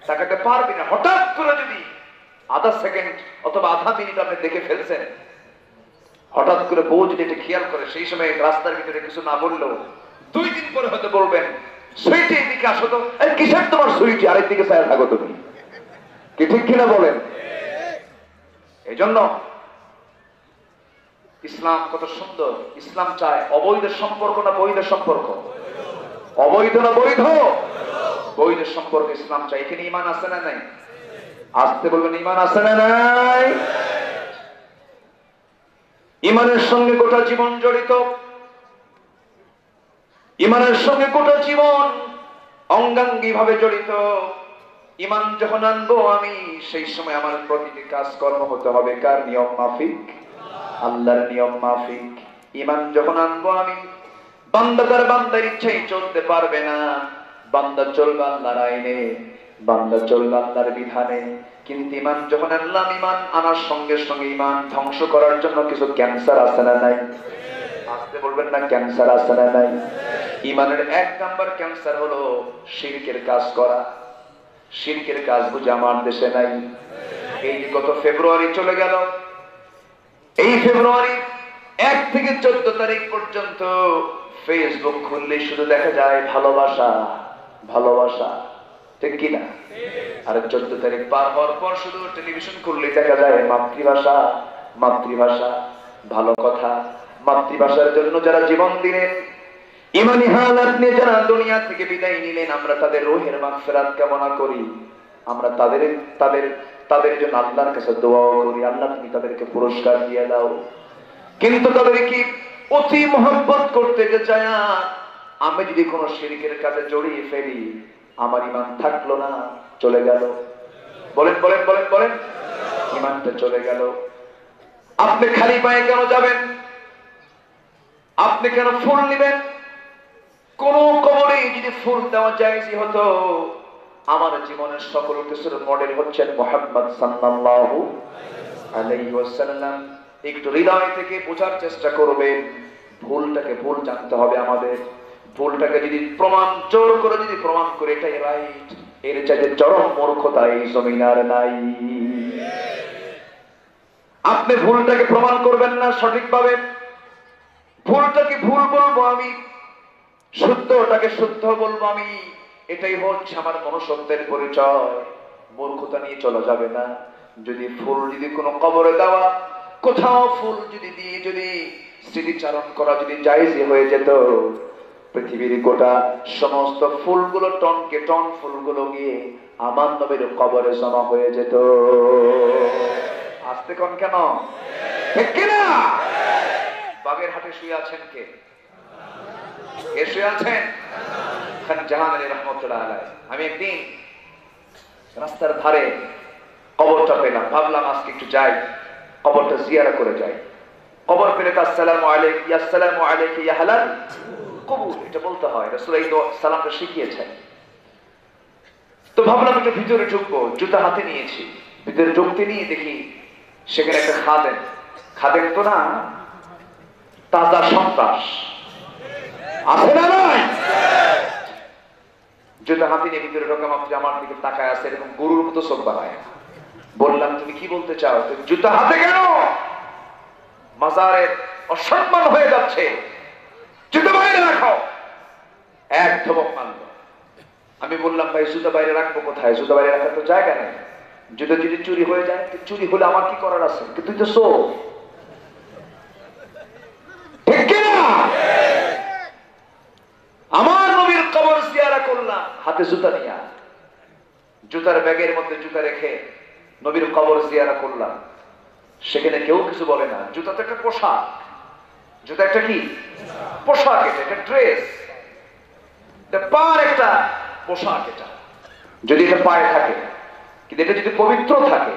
তাকাতে পারবি না। হঠাৎ করে যদি আধা সেকেন্ড অথবা আধা মিনিট আপনি দেখে ফেলছেন, হঠাৎ করে বউ যদি এটা খেয়াল করে, সেই সময় রাস্তার ভিতরে কিছু না বললেও 2 দিন পরে হয়তো বলবেন, সুইটি এদিকে আসো তো। কিসের তোমার সুইটি? আরেক দিকে ছায়া থাকো তুমি। কি ঠিক কিনা বলেন? এই জন্য ইসলাম কত সুন্দর। ইসলাম চায় অবৈধ সম্পর্ক না বৈধ সম্পর্ক? অবৈধ না বৈধ? বৈধ সম্পর্ক ইসলাম চায়। এখানে ঈমান আছে না নাই? আসতে বলবেন, ঈমান আছে না নাই? ঈমানের সঙ্গে গোটা জীবন জড়িত। ঈমানের সঙ্গে গোটা জীবন অঙ্গাঙ্গী ভাবে জড়িত। ঈমান যখন আনবো আমি, সেই সময় আমার প্রতিটি কাজকর্ম হতে হবে কার নিয়ম মাফিক? আল্লাহর নিয়ম মাফিক। ঈমান যখন আনবো আমি, বান্দা তার বান্দার ইচ্ছাই চলতে পারবে না। বান্দা চলবে আল্লাহর আইনে, বান্দা চলবে আল্লাহর বিধানে। কিন্তু ঈমান যখন আনলাম, ঈমান আনার সঙ্গে সঙ্গে ঈমান ধ্বংস করার জন্য কিছু ক্যান্সার আছে না নাই? আসতে বলবেন না, ক্যান্সার আছে না নাই? ঈমানের 1 নাম্বার ক্যান্সার হলো শিরকের কাজ করা। শিরকের কাজ বুঝে আমার দেশে নাই। এই যে গত ফেব্রুয়ারি চলে গেল, এই ফেব্রুয়ারি 1 থেকে 14 তারিখ পর্যন্ত ফেসবুক খুললে শুধু দেখা যায় ভালোবাসা, ভালোবাসা, ঠিক কিনা? আর 14 তারিখ পার হওয়ার পর শুধু টেলিভিশন খুললে দেখা যায় মাতৃভাষা, মাতৃভাষা, ভালো কথা। মাতৃভাষার জন্য যারা জীবন দিলেন, ঈমানি হালাত নিয়ে যারা দুনিয়া থেকে বিদায় নিলেন, আমরা তাদের রূহের মাগফিরাত কামনা করি। আমরা তাদের জন্য আল্লাহর কাছে দোয়া করি, আল্লাহ তুমি তাদেরকে পুরস্কার দিয়ে দাও। কিন্তু তাদেরকে অতি মহব্বত করতে যে চায়, আমি যদি কোনো শিরকের কাজে জড়িয়ে ফেলি, আমার ঈমান থাকলো না, চলে গেল। বলেন বলেন বলেন বলেন, ঈমানটা চলে গেল। আপনি খালি পায়ে কেন যাবেন? আপনি কেন ফুল নেবেন? কোন কবরে যদি ফুল দেওয়া জায়েজই হতো, আমার জীবনের সকল কিছুর মডেল হচ্ছেন মুহাম্মদ সাল্লাল্লাহু আলাইহি ওয়াসাল্লাম। একটু হৃদয় থেকে বোঝার চেষ্টা করবেন, ভুলটাকে ভুল জানতে হবে আমাদের। ভুলটাকে যদি জোর করে যদি প্রমাণ করে এটাই রাইট, এর চাইতে চরম মূর্খতা এই জমিন আর নাই। আপনি ভুলটাকে প্রমাণ করবেন না সঠিকভাবে, ভুলটাকে ভুল বলবো আমি, শুদ্ধটাকে শুদ্ধ বলবো আমি। এটাই হচ্ছে আমার মনুষ্যত্বের পরিচয়। মূর্খতা নিয়ে চলা যাবে না। যদি ফুল যদি কোনো কবরে দেওয়া, কোথাও ফুল যদি দিয়ে যদি স্মৃতিচারণ করা যদি জায়েজ হয়ে যেত, পৃথিবীর গোটা সমস্ত ফুলগুলো টনকে টন ফুলগুলো গিয়ে আমার নবীর কবরে জমা হয়ে যেত। আসতে কোন কেন ঠিক কিনা? বাগের হাটে শুয়ে আছেন কে? কে শুয়ে আছেন? খান জাহান আলী রহমতুল্লাহ আলাইহি। আমি একদিন রাস্তার ধারে কবরটা পেলাম, ভাবলাম আজকে একটু যাই, কবরটা জিয়ারা করে যাই। কবর পেলে তো আসসালামু আলাইকুম, আসসালামু আলাইকুম ইয়া হালাল কবুল, এটা বলতে হয়। রাসূল এই সালামটা শিখিয়েছেন। তো ভাবলাম একটু ভিতরে ঢুকবো, জুতা হাতে নিয়েছি। ভিতরে ঢুকতে নিয়ে দেখি সেখানে একটা খাদেম। খাদেম তো না, তাজা সন্ত্রাস আছে না নাই? জুতা হাতে নিয়ে ভিতরে ঢোকা মাত্র আমার দিকে তাকায় আছে, এরকম গরুর মতো চোখ বানায়। বললাম তুমি কি বলতে চাও? জুতা হাতে কেন? মাজারের অসম্মান হয়ে যাচ্ছে, জুতা বাইরে রাখো। এক ধমক মানল। আমি বললাম ভাই জুতা বাইরে রাখবো কোথায়? জুতা বাইরে রাখার তো জায়গা নেই। জুতা যদি চুরি হয়ে যায়, চুরি হলে আমার কি করার আছে? তুই তো চোর, ঠিক কিনা? আমার নবীর কবর জিয়ারা করলাম হাতে জুতা নিয়ে, জুতার ব্যাগের মধ্যে জুতা রেখে নবীর কবর জিয়ারা করলাম। সেখানে কেউ কিছু বলে না। জুতা তো একটা পোশাক, জুতা একটা কি পোশাক, এটা একটা ড্রেস, পার একটা পোশাক। এটা যদি এটা পায়ে থাকে, কিন্তু এটা যদি পবিত্র থাকে,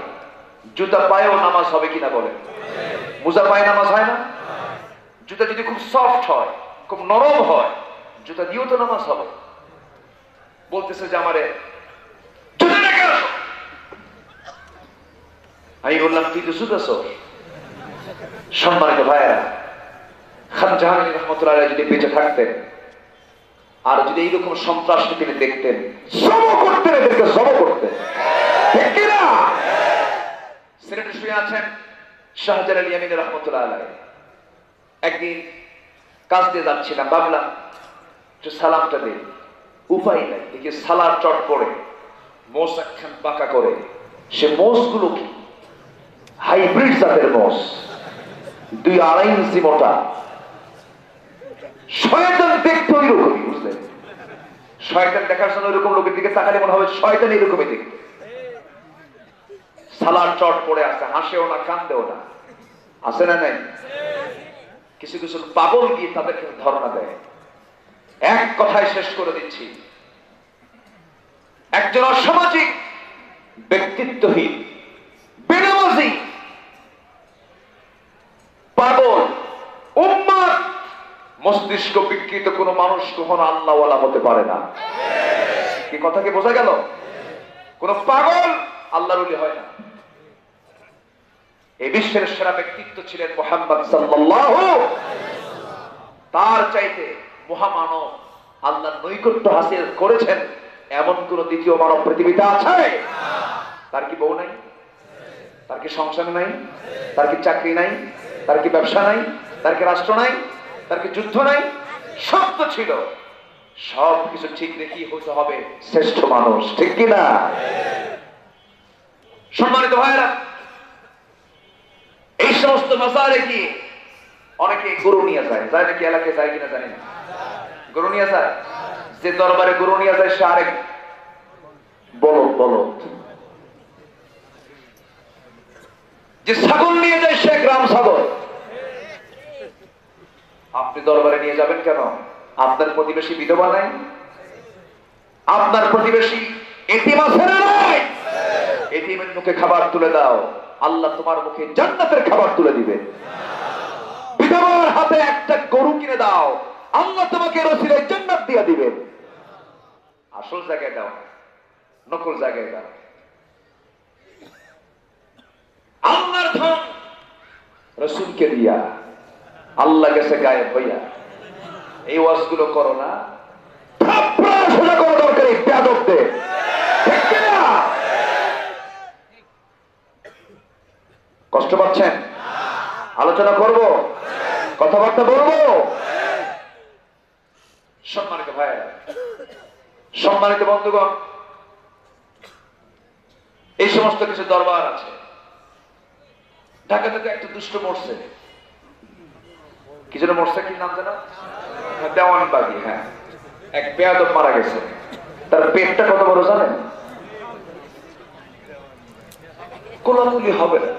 জুতা পায়েও নামাজ হবে কিনা বলেন? মোজা পায়ে নামাজ হয় না? জুতা যদি খুব সফট হয়, খুব নরম হয়, জুতা দিয়েও তো নামাজ হবে। বলতেছে যে আমারে জুতা রেখে আসো। আমি বললাম তুই তো জুতা চোর। সম্মানিত ভাইয়েরা, খান জাহান আলী রহমতুল্লাহ আলাইহি যদি বেঁচে থাকতেন, আর যদি এইরকম সন্ত্রাসকে তিনি দেখতেন, জব করতেন, এদেরকে জব করতেন, ঠিক কিনা? সিলেটে শুয়ে আছেন শাহজালাল ইয়ামিনী রহমতুল্লাহ আলাইহি। একদিন কাজ দিয়ে যাচ্ছিলাম, ভাবলাম একটু সালামটা দিই। উপায় নাই, দেখি সালার চট পড়ে মোষ একখান বাঁকা করে। সে মোষগুলো কি হাইব্রিড জাতের মোষ, 2-2.5 ইঞ্চি মোটা। শয়তান দেখতে ওইরকমই, বুঝলেন? শয়তান দেখার জন্য ওইরকম লোকের দিকে তাকালে মনে হবে শয়তান এরকমই দেখতে। সালার চট পড়ে আছে, হাসেও না কান্দেও না, আছে না নাই? কিছু কিছু পাগল গিয়ে তাদেরকে ধর্ণা দেয়। এক কথায় শেষ করে দিচ্ছি, একজন অসামাজিক, ব্যক্তিত্বহীন, বেনামাজি, পাগল, উম্মাদ, মস্তিষ্ক বিকৃত কোন মানুষ কখনো আল্লাহওয়ালা হতে পারে না। কি কথা কি বোঝা গেল? কোন পাগল আল্লাহর ওলি হয় না। এই বিশ্বের সেরা ব্যক্তিত্ব ছিলেন মুহাম্মদ সাল্লাল্লাহু আলাইহি ওয়াসাল্লাম। তার চাইতে মহামানব আল্লাহর নৈকট্য হাসিল করেছেন এমন কোন দ্বিতীয় মানব পৃথিবীতে আছে? তার কি বউ নাই? তার কি সংসার নাই? তার কি চাকরি নাই? তার কি ব্যবসা নাই? তার কি রাষ্ট্র নাই? তার কি যুদ্ধ নাই? সব তো ছিল। সব কিছু ঠিক রেখেই হতে হবে শ্রেষ্ঠ মানুষ, ঠিক কিনা? সম্মানিত ভাইরা, এই সমস্ত মাজারে গিয়ে অনেকে গরু নিয়ে যায়, যায় নাকি? এলাকায় যায় কিনা জানি না। গরু নিয়ে যায়। যে দরবারে গরু নিয়ে যায় সে আরেক বলদ বলদ। যে ছাগল নিয়ে যায় সে গ্রাম ছাগল। আপনি দরবারে নিয়ে যাবেন কেন? আপনার প্রতিবেশী বিধবা নাই? আপনার প্রতিবেশী এতিম আছে না নাই? এতিমের মুখে খাবার তুলে দাও, আল্লাহ তোমার মুখে জান্নাতের খাবার তুলে দিবে। বিধবার হাতে একটা গরু কিনে দাও, আল্লাহ তোমাকে রসিলায় জান্নাত দিয়ে দিবে। আসল জায়গায় দাও, নকল জায়গায় দাও। আল্লাহর ধন রসুলকে দিয়া, আল্লাহ গেছে গায়েব হইয়া। এই ওয়াজগুলো করো না, সোজা করো দরকারি বেয়াদবদের, ঠিক কিনা? কষ্ট পাচ্ছেন? আলোচনা করব, কথাবার্তা বলবো। সম্মানিত বন্ধুগণ, এই সমস্ত কিছু দরবার আছে। ঢাকাতে তো একটা দুষ্ট মরছে, কি যেন মরছে, কি নাম জানা? দেওয়ানবাগি। হ্যাঁ, এক বেয়াদব মারা গেছে। তার পেটটা কত বড় জানেন? কোলাকুলি হবে না,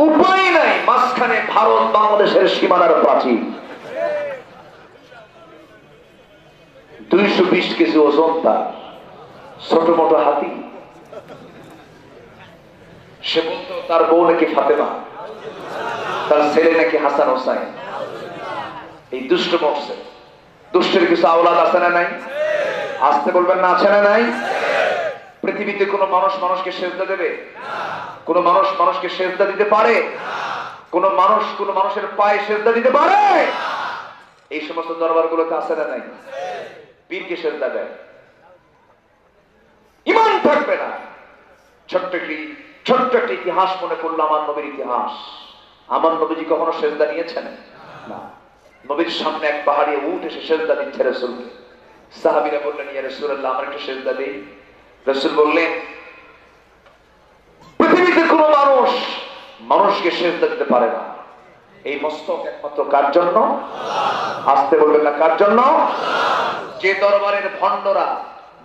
উপায় নাই। মাঝখানে ভারত বাংলাদেশের সীমানার প্রাচীর, 220 কেজি ওজন তার, ছোট মোটো হাতি। সে বলতো তার বউ নাকি ফাতেমা, তার ছেলে নাকি হাসান হোসাইন। এই দুষ্ট মরছে। দুষ্টের কিছু আওলাদ আছে না নাই? আসতে বলবেন না, আছে না নাই? পৃথিবীতে কোন মানুষ মানুষকে সেজদা দেবে? কোন মানুষ মানুষকে সেজদা দিতে পারে? কোন মানুষ কোন মানুষের পায়ে সেজদা দিতে পারে? এই সমস্ত দরবারগুলোতে আছে না নাই? পীরকে সেজদা দেয়, ইমান থাকবে না। ছোট্ট একটি ইতিহাস মনে করলো, আমার নবীর ইতিহাস। আমার নবীজি কখনো সেজদা নিয়েছেন না। নবীর সামনে এক পাহাড়ি উট এসে সেজদা দিচ্ছে রাসূলকে। সাহাবীরা বললেন, ইয়া রাসূলুল্লাহ, আমার একটু সেজদা দেই। রাসূল বললেন, পৃথিবীতে কোনো মানুষ মানুষকে সেজদা দিতে পারে না। এই মস্তক একমাত্র কার জন্য? আসতে বলবেন না, কার জন্য? যে দরবারের ভণ্ডরা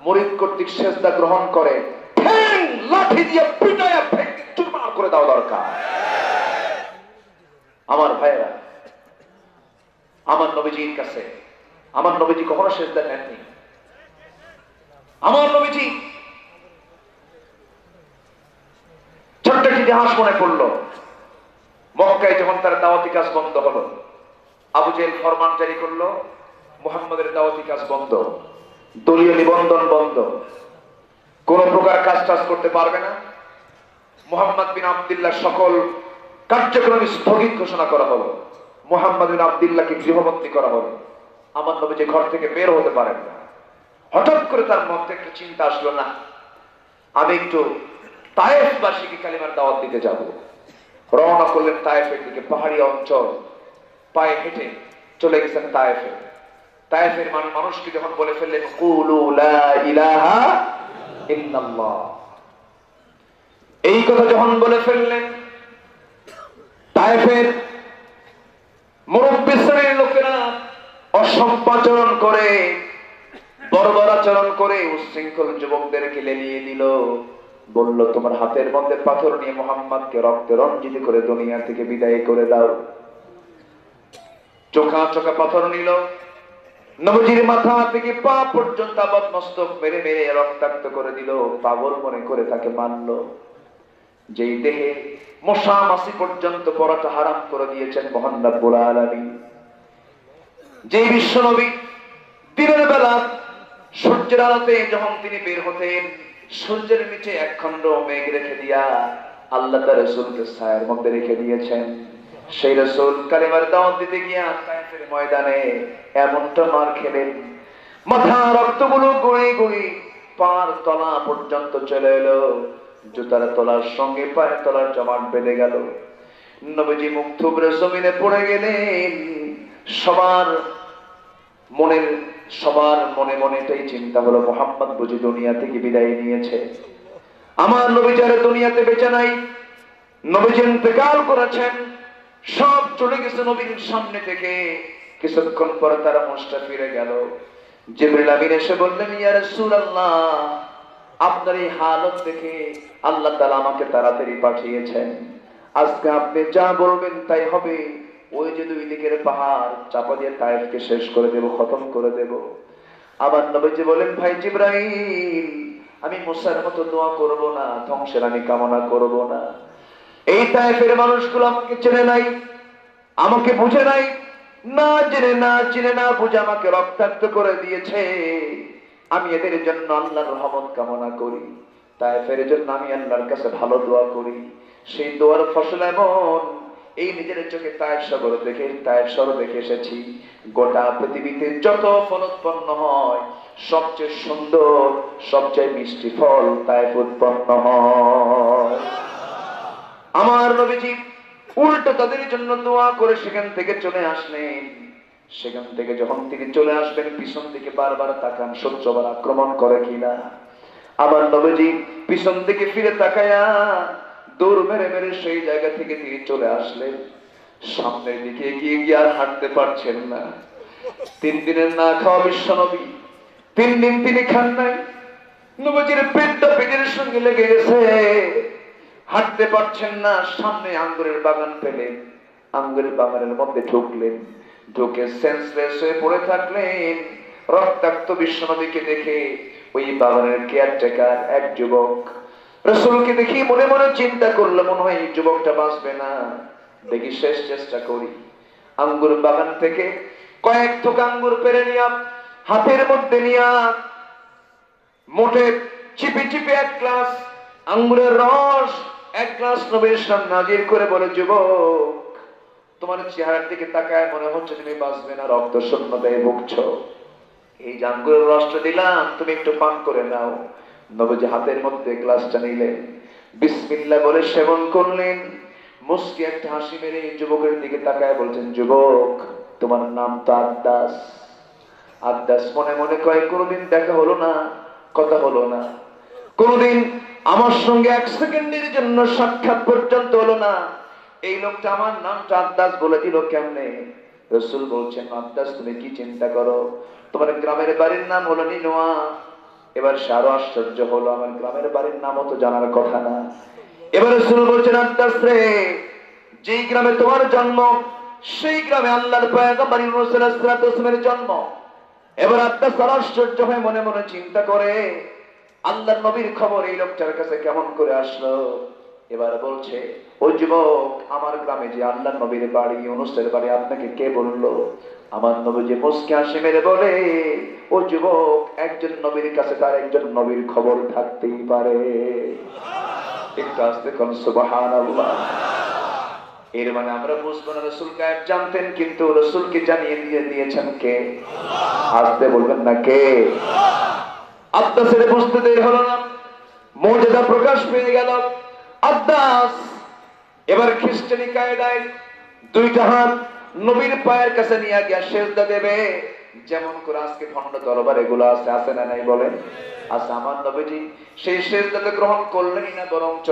মুরিদ কর্তৃক সেজদা গ্রহণ করে, লাঠি দিয়ে পিটায়া ভেঙে চুরমার করে দেওয়া দরকার। আমার ভাইয়েরা, আমার নবীজির কাছে, আমার নবীজি কখনো সেজদা নেননি। আমার নবীজি, ছোট্ট একটি ইতিহাস মনে পড়লো। মক্কায় যখন তার দাওয়াতি কাজ বন্ধ হলো, আবু জেহেল ফরমান জারি করলো, মুহাম্মদের দাওয়াতি কাজ বন্ধ, দলীয় নিবন্ধন বন্ধ, কোন প্রকার কাজ টাজ করতে পারবে না। মুহাম্মদ বিন আব্দুল্লাহ সকল কার্যক্রম স্থগিত ঘোষণা করা হলো। মুহাম্মদ বিন আব্দুল্লাহকে গৃহবন্দী করা হলো। আমার নবী যে ঘর থেকে বের হতে পারেন না। হঠাৎ করে তার মধ্যে একটু চিন্তা আসলো, না, আমি একটু তায়েফবাসীকে কালিমার দাওয়াত দিতে যাব। রওনা করলেন তায়েফের দিকে। পাহাড়ি অঞ্চল, পায়ে হেঁটে চলে গেছেন তায়েফে। তায়েফের মানুষকে যখন বলে ফেললেন, কুলু লা ইলাহা ইল্লাল্লাহ, এই কথা যখন বলে ফেললেন, তায়েফের মুরব্বী শ্রেণীর লোকেরা অসম্পাচরণ করে, বর্বরাচরণ করে উচ্ছৃঙ্খল যুবকদেরকে লেলিয়ে দিল। বলল, তোমার হাতের মধ্যে পাথর নিয়ে মুহাম্মদকে রক্তে রঞ্জিত করে দুনিয়া থেকে বিদায় করে দাও। চোখা চোখা পাথর নিল, নবীজির মাথা থেকে পা পর্যন্ত আবাদ মস্তক মেরে মেরে রক্তাক্ত করে দিল। পাগল মনে করে তাকে মারল। যেই দেহে মশা মাছি পর্যন্ত পড়াটা হারাম করে দিয়েছেন মহান রব্বুল আলামিন, যেই বিশ্ব নবী দিনের বেলা সূর্যের আলোতে যখন তিনি বের হতেন, সূর্যের নিচে একখণ্ড মেঘ রেখে দিয়া আল্লাহ তার রাসূলকে ছায়ার মধ্যে রেখে দিয়েছেন। সেই রাসূল কালিমার দাওয়াত দিতে গিয়া তায়েফের ময়দানে এমনটা মার খেলেন, মাথা রক্তগুলো গড়িয়ে গড়িয়ে পার তলা পর্যন্ত চলে এলো। জুতার তলার সঙ্গে পায়ের তলার জমাট বেঁধে গেল। নবীজি মুখ থুবড়ে জমিনে পড়ে গেলেন। সবার মনে মনে এটাই চিন্তা হলো, মুহাম্মদ বুঝি দুনিয়া থেকে বিদায় নিয়েছে। আমার নবী যারা দুনিয়াতে বেঁচে নাই, নবীজি ইন্তেকাল করেছেন, সব চলে গেছে নবীর সামনে থেকে। কিছুক্ষণ পরে তারা মুস্তা ফিরে গেল। জিবরিল আমিন এসে বললেন, ইয়া রাসূলুল্লাহ, আপনার এই হালত দেখে আল্লাহ তাআলা আমাকে তাড়াতাড়ি পাঠিয়েছেন। আজকে আপনি যা বলবেন তাই হবে। ওই যে দুই দিকের পাহাড় চাপা দিয়ে তায়েফকে শেষ করে দেব, খতম করে দেব। আবার নবীজি বলেন, ভাই জিবরাইল, আমি মুসার মতো দোয়া করব না, ধ্বংসের আমি কামনা করব না। এই তায়েফের মানুষগুলো আমাকে চেনে নাই, আমাকে বুঝে নাই, না জেনে না বুঝে আমাকে রক্তাক্ত করে দিয়েছে। আমি এদের জন্য আল্লাহর রহমত কামনা করি, তায়েফের জন্য আমি আল্লাহর কাছে ভালো দোয়া করি। সেই দোয়ার ফসল এমন, এই নিজের চোখে তায়েফ শহর দেখে এসেছি। গোটা পৃথিবীতে যত ফল উৎপন্ন হয়, সবচেয়ে সুন্দর, সবচেয়ে মিষ্টি ফল তায়েফ উৎপন্ন হয়। আমার নবীজি উল্টো তাদের জন্য দোয়া করে সেখান থেকে চলে আসলেন। সেখান থেকে যখন তিনি চলে আসবেন পিছন দিকে বারবার তাকান শত্রু আবার আক্রমণ করে কিনা। আমার নবীজি পিছন দিকে ফিরে তাকায়া দৌড় মেরে মেরে সেই জায়গা থেকে তিনি চলে আসলেন। সামনের দিকে এগিয়ে গিয়ে আর হাঁটতে পারছেন না। 3 দিনের না খাওয়া বিশ্ব নবী, 3 দিন তিনি খান নাই। নবীজির পেটটা পেটের সঙ্গে লেগে গেছে, হাঁটতে পারছেন না। সামনে আঙ্গুরের বাগান পেলেন, আঙ্গুরের বাগানের মধ্যে ঢুকলেন, ঢুকে সেন্সলেস হয়ে পড়ে থাকলেন। রক্তাক্ত বিশ্ব নবীকে দেখে ওই বাগানের কেয়ারটেকার এক যুবক রাসূলকে দেখি মনে মনে চিন্তা করলো, মনে হয় এই যুবকটা বাঁচবে না, দেখি শেষ চেষ্টা করি। আঙ্গুর বাগান থেকে কয়েক থোক আঙ্গুর পেরে নিয়া হাতের মধ্যে নিয়া মোটে চিপে চিপে 1 গ্লাস আঙ্গুরের রস 1 গ্লাস নবীর সামনে হাজির করে বলে, যুবক তোমার চেহারার দিকে তাকায় মনে হচ্ছে তুমি বাঁচবে না, রক্ত শূন্যতায় ভুগছো। এই যে আঙ্গুরের রসটা দিলাম তুমি একটু পান করে নাও। নবীজি হাতের মধ্যে গ্লাসটা নিলেন, বিসমিল্লাহ বলে সেবন করলেন। মুস্কি একটা হাসি মেরে যুবকের দিকে তাকায় বলছেন, যুবক তোমার নাম তো আদ্দাস। আদ্দাস মনে মনে কয় কোনোদিন দেখা হলো না, কথা হলো না, কোনোদিন আমার সঙ্গে 1 সেকেন্ডের জন্য সাক্ষাৎ পর্যন্ত হলো না, এই লোকটা আমার নামটা আদ্দাস বলে দিল কেমনে? রাসূল বলছেন, আদ্দাস তুমি কি চিন্তা করো, তোমার গ্রামের বাড়ির নাম হলো নিনোয়া। এবার সে আরো আশ্চর্য হলো, আমার গ্রামের বাড়ির নামও তো জানার কথা না। এবার রাসূল বলছেন, আদ্দাস রে, যেই গ্রামে তোমার জন্ম সেই গ্রামে আল্লাহর পয়গম্বর ইউনূস আলাইহিস সালাতু ওয়াস সালামের জন্ম। এবার আদ্দাস আশ্চর্য হয়ে মনে মনে চিন্তা করে, আল্লাহর নবীর খবর এই লোকটার কাছে কেমন করে আসলো? এবার বলছে, ও যুবক আমার গ্রামে যে আল্লাহর নবীর বাড়ি ইউনূসের বাড়ি আপনাকে কে বললো? আমার নবীজি মুস্কি হাসি মেরে বলে, ও যুবক একজন নবীর কাছে তার একজন নবীর খবর থাকতেই পারে। একটু আসতে কোন সুবহানাল্লাহ। এর মানে আমরা বুঝবো না রাসূল গায়েব জানতেন, কিন্তু রাসূলকে জানিয়ে দিয়েছেন কে? আসতে বলবেন না কে? আদ্দাসের বুঝতে দেরি হলো না, মুজিজা প্রকাশ পেয়ে গেল। আদ্দাস এবার খ্রিস্টানি কায়দায় 2টা হাত নবীর পায়ের কাছে নিয়ে গিয়ে সেজদা দেবে, যেমন করে আজকে ভণ্ড দরবার এগুলো আছে, আছে না নাই বলেন? আচ্ছা, আমার নবীজি সেই সেজদাকে গ্রহণ করলেনই না, বরঞ্চ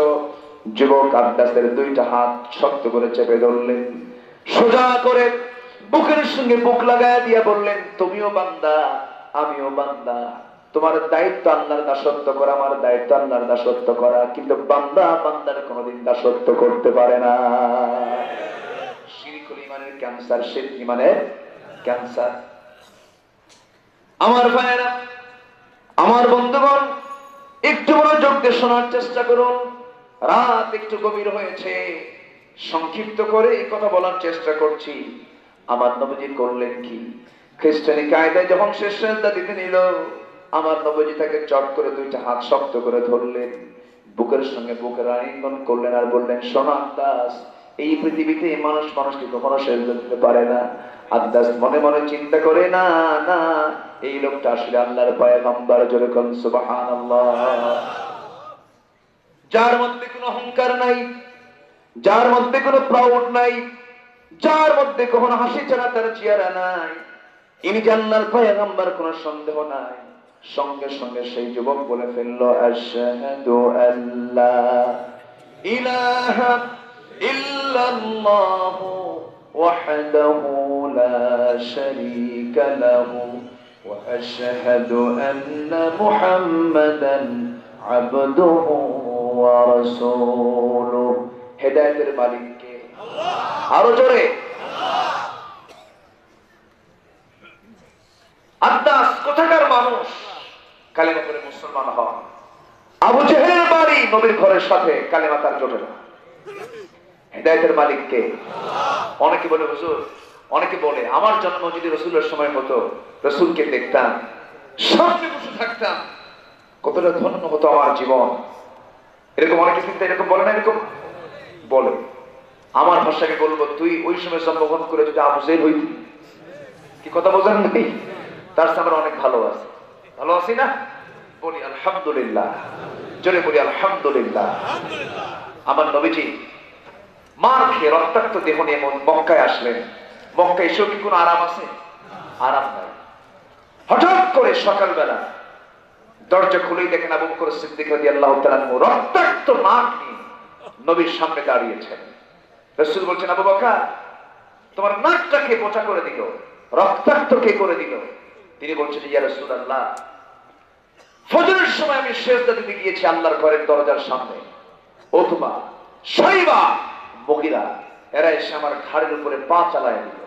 যুবক আদ্দাসের 2টা হাত শক্ত করে চেপে ধরলেন, সোজা করে বুকের সঙ্গে বুক লাগায় দিয়ে বললেন, তুমিও বান্দা আমিও বান্দা, তোমার দায়িত্ব আল্লাহর দাসত্ব করা, আমার দায়িত্ব আল্লাহর দাসত্ব করা, কিন্তু বান্দা বান্দার কোনোদিন দাসত্ব করতে পারে না। শিরকুল ঈমানের ক্যান্সার, শিরক ঈমানের ক্যান্সার। আমার ভাইয়েরা, আমার বন্ধুগণ, একটু মনোযোগ দিয়ে শোনার চেষ্টা করুন। রাত একটু গভীর হয়েছে, সংক্ষিপ্ত করে এই কথা বলার চেষ্টা করছি। আমার নবীজি করলেন কি? খ্রিস্টানি কায়দায় যখন সে সেজদা দিতে নিল, আমার নবীজি তাকে চট করে 2টা হাত শক্ত করে ধরলেন, বুকের সঙ্গে বুকের আলিঙ্গন করলেন আর বললেন, শোনো আদ্দাস, এই পৃথিবীতে মানুষ মানুষকে কখনো সেজদা দিতে পারে না। আদ্দাস মনে মনে চিন্তা করে, না না, এই লোকটা আসলে আল্লাহর পয়গম্বর। জোরে কোন সুবহানাল্লাহ। যার মধ্যে কোনো অহংকার নাই, যার মধ্যে কোনো প্রাউড নাই, যার মধ্যে কোনো হাসি ছাড়া তার চেহারা নাই, ইনি যে আল্লাহর পয়গম্বর কোনো সন্দেহ নাই। সঙ্গে সঙ্গে সেই যুবক বলে ফেললো, আশহাদু আল্লা ইলাহা ইল্লাল্লাহু ওয়াহদাহু লা শারীকা লাহু ওয়া আশহাদু আন্না মুহাম্মাদান আবদুহু ওয়া রাসূলুহু। হেদায়েতের মালিক কে? আল্লাহ। আরো জোরে আল্লাহ। আদ্দাস কোথাকার মানুষ? কালেমা পড়ে মুসলমান হন। আবু জেহেলের বাড়ি নবীর ঘরের সাথে, কালেমা তার জোটে না। হেদায়েতের মালিক কে? আল্লাহ। অনেকে বলে হুজুর, অনেকে বলে আমার জন্ম যদি রাসূলের সময় হতো, রাসূলকে দেখতাম, সামনে বসে থাকতাম, কতটা ধন্য হতো আমার জীবন। এরকম অনেকে চিন্তা এরকম বলে না? এরকম বলে। আমার ভাষাকে বলবো, তুই ওই সময় জন্মগ্রহণ করে যদি আবু জেহেল হইতি, কি কথা বোঝেন নাই? তার সাথে আমরা অনেক ভালো আছি, ভালো আছি না? বলি আলহামদুলিল্লাহ, জোরে বলি আলহামদুলিল্লাহ। আমার নবীজি মার খেয়ে রক্তাক্ত দেহ নিয়ে মক্কায় আসলেন। মক্কায় এসেও কি কোনো আরাম আছে? আরাম নাই। হঠাৎ করে সকালবেলা দরজা খুলেই দেখেন আবু বকর সিদ্দিক রাদিয়াল্লাহু তাআলা রক্তাক্ত নাক নিয়ে নবীর সামনে দাঁড়িয়েছেন। রাসূল বলছেন, আবু বকর, তোমার নাকটাকে বোচা করে দিল, রক্তাক্ত কে করে দিল? তিনি বলছেন, ইয়া রাসূলুল্লাহ, ফজরের সময় আমি সিজদা দিতে গিয়েছি আল্লাহর ঘরের দরজার সামনে, ওতবা, শাইবা, মুগীরা এরা এসে আমার ঘাড়ের উপরে পা চালায় দিল,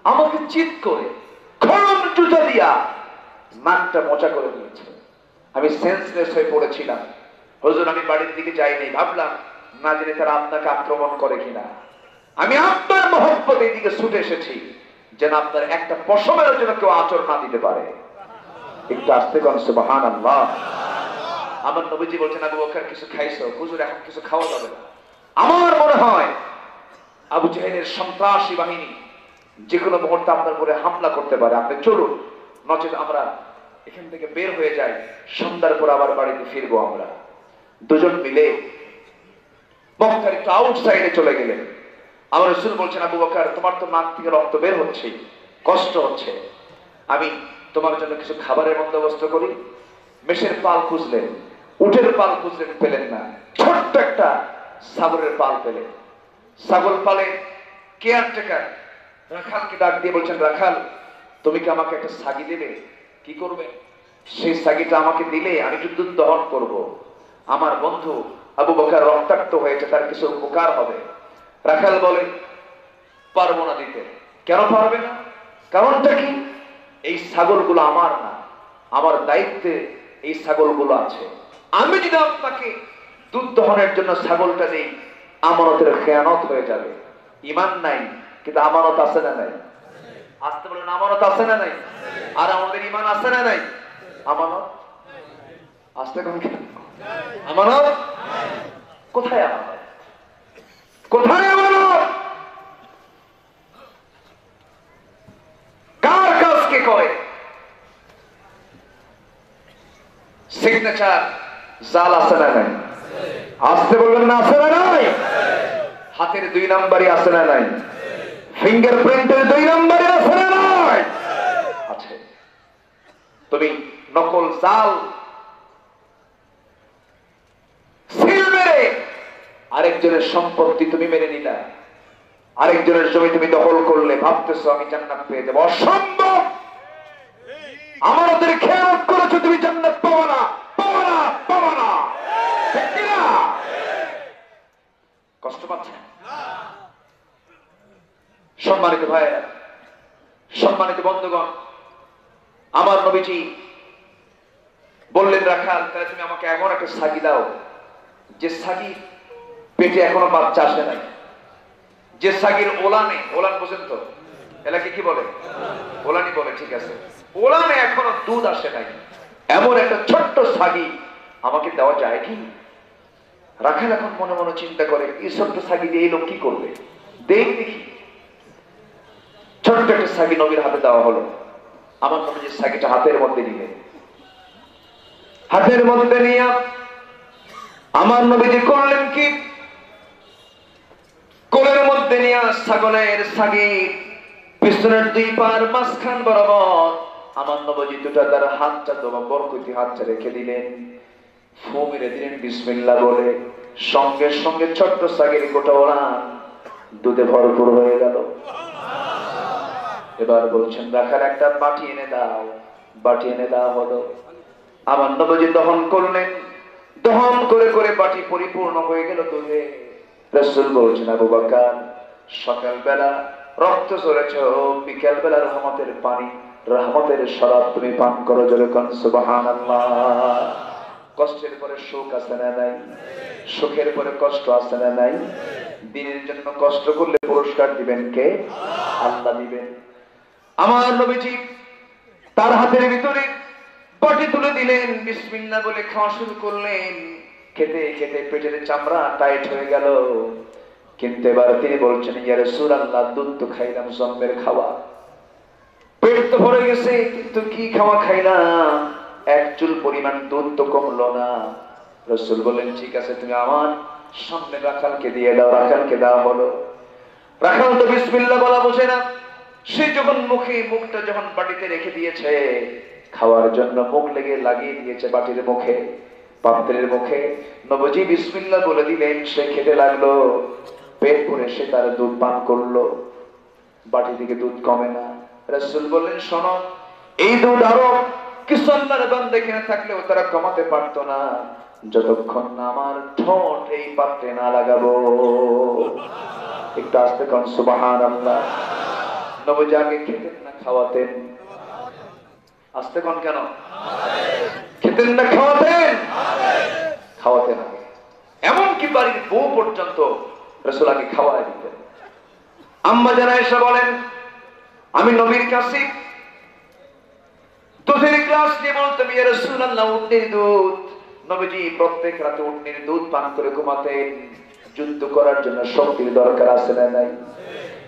আমাকে চিৎ করে খড়ম জুতা দিয়া নাকটা মোচা করে দিয়েছে। আমি সেন্সলেস হয়ে পড়েছিলাম। হুজুর, আমি বাড়ির দিকে যাইনি, ভাবলাম না জেনে তারা আপনাকে আক্রমণ করে কিনা। আমি আপনার মহব্বতে দিকে ছুটে এসেছি যেন আপনার একটা পশমের জন্য কেউ আঁচড় না দিতে পারে। একটু আসতে কোন সুবহানাল্লাহ। আমার নবীজি বলছেন, আবু বকর কিছু খাইছো? হুজুর, এখন কিছু খাওয়া যাবে না। আমার মনে হয় আবু জাহেলের সন্ত্রাসী বাহিনী যে কোনো মুহূর্তে আপনার উপরে হামলা করতে পারে, আপনি চলুন, নচেত আমরা এখান থেকে বের হয়ে যাই, সন্ধ্যার পর আবার বাড়িতে ফিরবো। আমরা দুজন মিলে মক্কার একটু আউটসাইডে চলে গেলেন। আমার রাসূল বলছেন, আবু বকর, তোমার তো নাক থেকে রক্ত বের হচ্ছে, কষ্ট হচ্ছে, আমি তোমার জন্য কিছু খাবারের বন্দোবস্ত করি। মেষের পাল খুঁজলেন, উটের পাল খুঁজলেন, পেলেন না। ছোট্ট একটা ছাগলের পাল পেলেন। ছাগল পালে কেয়ারটেকার রাখালকে ডাক দিয়ে বলছেন, রাখাল, তুমি কি আমাকে একটা ছাগি দেবে? কি করবে? সেই ছাগিটা আমাকে দিলে আমি দুধ দহন করব, আমার বন্ধু আবু বকর রক্তাক্ত হয়েছে, তার কিছু উপকার হবে। রাখাল বলে, পারবো না দিতে। কেন পারবে না? কারণটা কি? এই ছাগলগুলো আমার না, আমার দায়িত্বে এই ছাগলগুলো আছে। আমি যদি আপনাকে দুধ দহনের জন্য ছাগলটা দেই, আমানতের খেয়ানত হয়ে যাবে। ঈমান নাই, কিন্তু আমানত আছে না নাই? আসতে বলেন, আমানত আছে না নাই? আর আমাদের ঈমান আছে না নাই? আমানত আসতে কোন আমানত কোথায়? আমানত কোথায়? আমানত কার কাজ কে করে? সিগনেচার জাল আছে না নাই? আসতে বলবেন না, আছে না নাই? হাতের 2 নাম্বারই আছে না নাই? ফিঙ্গারপ্রিন্টের 2 নাম্বারই আছে না নাই? আছে। তুমি নকল জাল সিল মেরে আরেকজনের সম্পত্তি তুমি মেরে নিলা, আরেকজনের জমি তুমি দখল করলে, ভাবতেছো আমি জান্নাত পেয়ে যাবো। অসম্ভব। আমাদের খেয়াল করেছো, তুমি জান্নাত পাবো না, পাবো না, পাবো না। ঠিক কিনা? কষ্ট পাচ্ছে? সম্মানিত ভাইয়েরা, সম্মানিত বন্ধুগণ, আমার নবীজি বললেন, রাখাল, তাহলে তুমি আমাকে এমন একটা ছাগি দাও যে ছাগি পেটে এখনো বাচ্চা আসে নাই, যে ছাগির ওলানে, ওলান পর্যন্ত এলাকে কি বলে? ওলানি বলে, ঠিক আছে, ওলানে এখনো দুধ আসে নাই, এমন একটা ছোট্ট ছাগি আমাকে দেওয়া যায় কি? রাখাল এখন মনে মনে চিন্তা করে, এই ছোট্ট ছাগি দিয়ে এই লোক কি করবে, দেখি। ছোট্ট একটা ছাগি নবীর হাতে দেওয়া হলো। আমার নবী ছাগিটা হাতের মধ্যে নিলেন। হাতের মধ্যে নিয়ে আমার নবীজি করলেন কি? কোলের মধ্যে নিয়ে ছাগলের ছাগি পিছনের 2 পার মাঝখান বরাবর আমার নবীজি দুটা তার হাতটা দোয়া বরকতি হাতটা রেখে দিলেন, ফু মেরে দিলেন বিসমিল্লাহ বলে। সঙ্গে সঙ্গে ছোট্ট ছাগির গোটা ওড়ান দুধে ভরপুর হয়ে গেল। এবার বলছেন, রাখার একটা বাটি এনে দাও। বাটি এনে দেওয়া হলো। আমার নবীজি দহন করলেন। দহন করে করে বাটি পরিপূর্ণ হয়ে গেল দুধে। রাসূল বলছেন, আবু বকর, সকালবেলা রক্ত ঝরেছ, বিকেল বেলা রহমতের পানি, রহমতের শরাব তুমি পান করো। জোরে কোন সুবহানাল্লাহ। কষ্টের পরে সুখ আছে না নাই? সুখের পরে কষ্ট আছে না নাই? দিনের জন্য কষ্ট করলে পুরস্কার দিবেন কে? আল্লাহ দিবেন। আমার নবীজি তার হাতের ভিতরে বাটি তুলে দিলেন, বিসমিল্লাহ বলে খাওয়া শুরু করলেন। খেতে খেতে পেটের চামড়া টাইট হয়ে গেল। কিন্তু এবার তিনি বলছেন, ইয়া রাসূলুল্লাহ, দুধ তো খাইলাম, জন্মের খাওয়া, পেট তো ভরে গেছে, কিন্তু কি খাওয়া খাইলাম, এক চুল পরিমাণ দুধ তো কমলো না। রাসূল বললেন, ঠিক আছে, তুমি আমার সামনে রাখালকে দিয়ে দাও। রাখালকে দেওয়া হলো। রাখাল তো বিসমিল্লাহ বলা বোঝে না, সে যখন মুখটা যখন বাটিতে রেখে দিয়েছে, খাওয়ার জন্য মুখ লাগিয়ে দিয়েছে বাটির মুখে, পাত্রের মুখে, নবজি বিসমিল্লাহ বলে দিলেন, সে খেতে লাগলো, পেট ভরে সে তার দুধ পান করলো, বাটি থেকে দুধ কমে না। রাসূল বললেন, শোনো, এই দুধ আরো কিছু আল্লাহর বান্দা এখানে থাকলেও তারা কমাতে পারতো না, যতক্ষণ না আমার ঠোঁট এই পাত্রে না লাগাবো। একটু আস্তে কোন সুবহানাল্লাহ। নবজি আগে খেতেন না খাওয়াতেন? আস্তে কোন কেন? খেতেন না খাওয়াতেন? খাওয়াতেন আগে। এমনকি বাড়ির বউ পর্যন্ত রাসূল আগে খাওয়ায় দিতেন। আম্মা জান আয়েশা বলেন, আমি নবীর কাছে দুধের গ্লাস নিয়ে বলতাম, ইয়া রাসূলুল্লাহ, উটনির দুধ। নবীজি প্রত্যেক রাতে উটনির দুধ পান করে ঘুমাতেন। যুদ্ধ করার জন্য শক্তির দরকার আছে না নাই?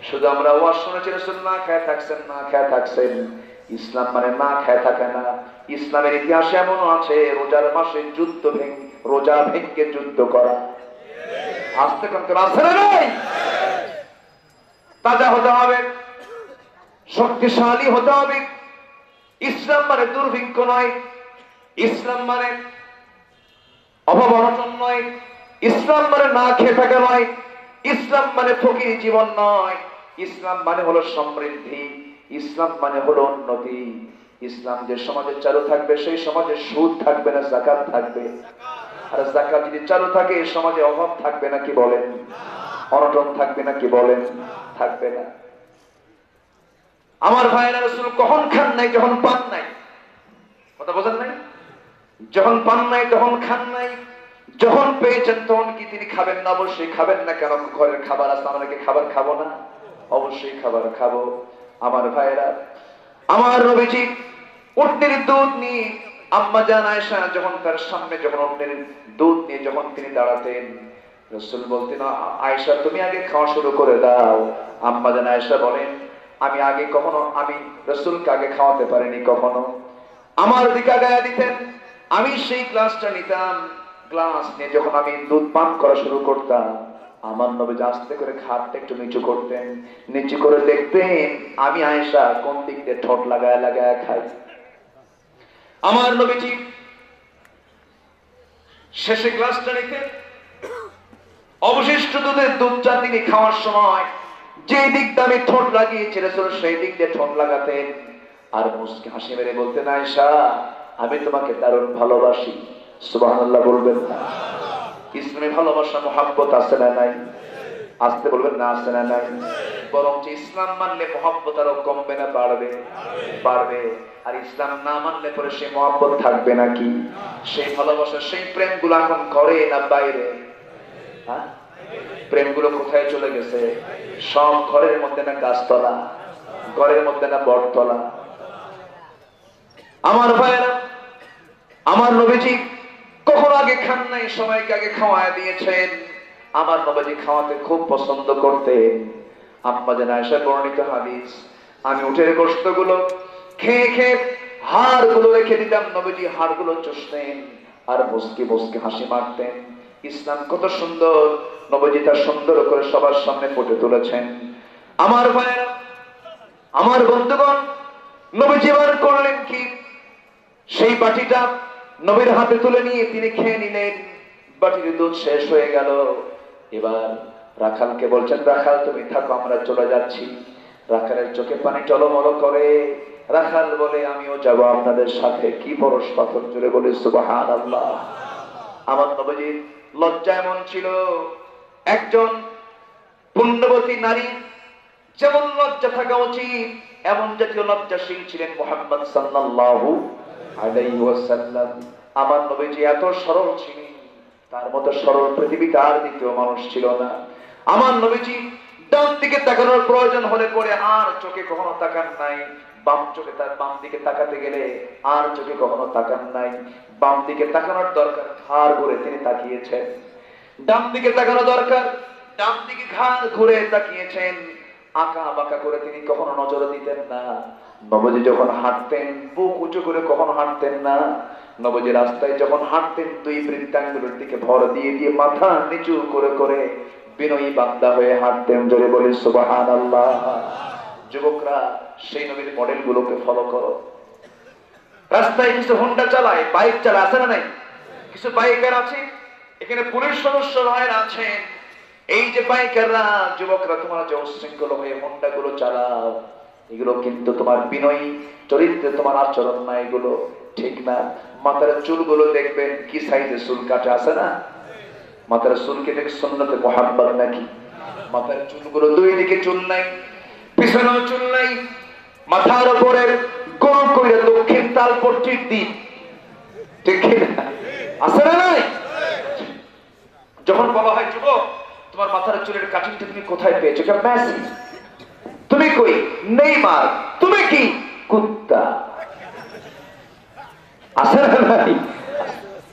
শুধু আমরা ওয়াজ শুনেছি রাসূল না খেয়ে থাকছেন, না খেয়ে থাকছেন। ইসলাম মানে না খেয়ে থাকে না। ইসলামের ইতিহাসে এমন আছে, রোজার মাসে রোজা ভেঙে যুদ্ধ করা। আস্তে কোন আছে না নাই? তাজা হতে হবে, শক্তিশালী হতে হবে। ইসলাম মানে দুর্ভিক্ষ নয়, ইসলাম মানে অভাব অনটন নয়, ইসলাম মানে না খেয়ে থাকা নয়, ইসলাম মানে ফকির জীবন নয়, ইসলাম মানে হলো সমৃদ্ধি, ইসলাম মানে হলো উন্নতি। ইসলাম যে সমাজে চালু থাকবে, সেই সমাজে সুদ থাকবে না, যাকাত থাকবে। আর যাকাত যদি চালু থাকে, সমাজে অভাব থাকবে না, কি বলেন? অনটন থাকবে না, কি বলেন? থাকবে না। আমার ভাইয়েরা, রাসূল কখন খান নাই? যখন পান নাই। কথা বোঝেন নাই? যখন পান নাই তখন খান নাই, যখন পেয়েছেন তখন কি তিনি খাবেন না? অবশ্যই খাবেন না। কেন? ঘরের খাবার আছে, আমরা কি খাবার খাবো না? অবশ্যই খাবার খাবো। আমার ভাইয়েরা, আমার নবীজি উটনির দুধ নিয়ে আম্মা জান আয়েশা যখন তার সামনে যখন উটনির দুধ নিয়ে যখন তিনি দাঁড়াতেন, রাসূল বলতেন, আয়েশা তুমি আগে খাওয়া শুরু করে দাও। আম্মা জান আয়েশা বলেন, আমি রাসূলকে আগে খাওয়াতে পারিনি কখনো। আমার দিকে আগায়া দিতেন, আমি সেই গ্লাসটা নিতাম, গ্লাস নিয়ে যখন আমি দুধ পান করা শুরু করতাম, আমার নবী আস্তে করে খাটটা একটু নিচু করতেন, নিচু করে দেখতেন আমি আয়েশা কোন দিক দিয়ে ঠোঁট লাগায় খাই। আমার নবীজি শেষে গ্লাসটা নিতেন, অবশিষ্ট দুধটা তিনি খাওয়ার সময় যে দিকটা আমি ঠোঁট লাগিয়েছি রাসূল সেই দিক দিয়ে ঠোঁট লাগাতেন, আর মুস্কি হাসি মেরে বলতেন, আয়েশা আমি তোমাকে দারুণ ভালোবাসি। সুবহানাল্লাহ বলবেন না? ইসলামে ভালোবাসা মহব্বত আছে না নাই? আসতে বলবেন না, আছে না নাই? বরং ইসলাম মানলে মহব্বত আরো কমবে না বাড়বে? বাড়বে। আর ইসলাম না মানলে পরে সেই মহব্বত থাকবে নাকি? সেই ভালোবাসা, সেই প্রেমগুলো এখন ঘরে না বাইরে? হ্যাঁ, প্রেমগুলো কোথায় চলে গেছে? সব ঘরের মধ্যে না গাছতলা, ঘরের মধ্যে না বটতলা। আমার ভাইয়েরা, আমার নবীজি কখন আগে খান নাই, সবাইকে আগে খাওয়ায় দিয়েছেন। আমার নবীজি খাওয়াতে খুব পছন্দ করতেন। আম্মা জান আয়েশা বর্ণিত হাদিস, আমি উটের গোশতগুলো খেয়ে খেয়ে হাড়গুলো রেখে দিতাম, নবীজি হাড়গুলো চুষতেন আর মুস্কি মুস্কি হাসি মারতেন। ইসলাম কত সুন্দর, নবীজি তা সুন্দর করে সবার সামনে ফুটে তুলেছেন। আমার ভাইয়েরা, আমার বন্ধুগণ, নবীজি এবার করলেন কি? সেই বাটিটা নবীর হাতে তুলে নিয়ে তিনি খেয়ে নিলেন। বাটির দুধ শেষ হয়ে গেল। এবার রাখালকে বলছেন, রাখাল তুমি থাকো, আমরা চলে যাচ্ছি। রাখালের চোখে পানি টলমল করে। রাখাল বলে, আমিও যাব আপনাদের সাথে। কি পরশ পাথর জুড়ে বলে সুবহানাল্লাহ। আমার নবীজির লজ্জা এমন ছিল, একজন পুণ্যবতী নারী যেমন লজ্জা থাকা উচিত, এমন জাতীয় লজ্জাশীল ছিলেন মুহাম্মদ সাল্লাল্লাহু আলাইহি ওয়াসাল্লাম। আমার নবীজি এত সরল ছিলেন, তার মতো সরল পৃথিবীতে আর দ্বিতীয় মানুষ ছিল না। আমার নবীজি ডান দিকে তাকানোর প্রয়োজন হলে পরে আর চোখে কখনো তাকান নাই। বাম চোখে তার বাম দিকে তাকাতে গেলে আর চোখে কখনো তাকান নাই। বাম দিকে তাকানোর দরকার, ঘাড় ঘুরে তিনি তাকিয়েছেন। ডান দিকে তাকানো দরকার, ডান দিকে ঘাড় ঘুরে তাকিয়েছেন। আঁকা বাঁকা করে তিনি কখনো নজর দিতেন না। নবীজি যখন হাঁটতেন বুক উঁচু করে কখনো হাঁটতেন না। নবীজি রাস্তায় যখন হাঁটতেন দুই বৃত্তাঙ্গুলের দিকে ভর দিয়ে দিয়ে মাথা নিচু করে করে বিনয়ী বান্দা হয়ে হাঁটতেন। জোরে বলি সুবহানাল্লাহ। যুবকরা সেই নবীর মডেল গুলোকে ফলো করো। রাস্তায় কিছু হোন্ডা চালায়, বাইক চালায়, আছে না নাই? কিছু বাইকার আছে, এখানে পুলিশ সদস্য ভাইরা আছেন। এই যে বাইকাররা, যুবকরা, তোমরা যে উশৃঙ্খল হয়ে হোন্ডা গুলো চালাও, এগুলো কিন্তু তোমার বিনয়ী চরিত্রে তোমার আচরণ না, এগুলো ঠিক না। মাথার চুলগুলো দেখবেন কি সাইজে চুল কাটে, আছে না? মাথার চুল কেটে সুন্নতে মুহাব্বত নাকি? মাথার চুলগুলো দুই দিকে চুল নাই, পিছনেও চুল নাই, মাথার উপরে গোল করে দক্ষিণ তালপট্টির দিক, ঠিক না? আছে না নাই? যখন বলা হয় যুবক তোমার মাথার চুলের কাটিংটা তুমি কোথায় পেয়েছো, মেসি, তুমি কই নেইমার, তুমি কি কুত্তা, আছে না নাই?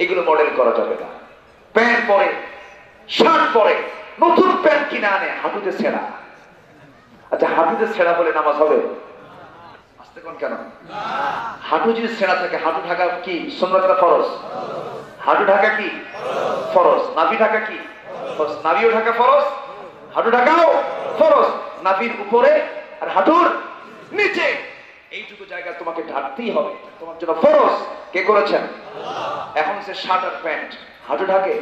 এগুলো মডেল করা যাবে না। প্যান্ট পরে, শার্ট পরে, নতুন প্যান্ট কিনে আনে, হাঁটুতে ছেঁড়া। আচ্ছা, হাঁটুতে ছেঁড়া হলে নামাজ হবে? আসতে কোন কেন? হাঁটু যদি ছেঁড়া থাকে, হাঁটু ঢাকা কি সুন্নাত না ফরজ? হাঁটু ঢাকা কি ফরজ? নাভি ঢাকা কি ফরজ? নাভিও ঢাকা ফরজ, হাঁটু ঢাকাও ফরজ। নাভির উপরে আর হাঁটুর নিচে এইটুকু জায়গা তোমাকে ঢাকতেই হবে, তোমার জন্য ফরজ। কে করেছেন? এখন সে শার্ট আর প্যান্ট হাঁটু ঢাকে,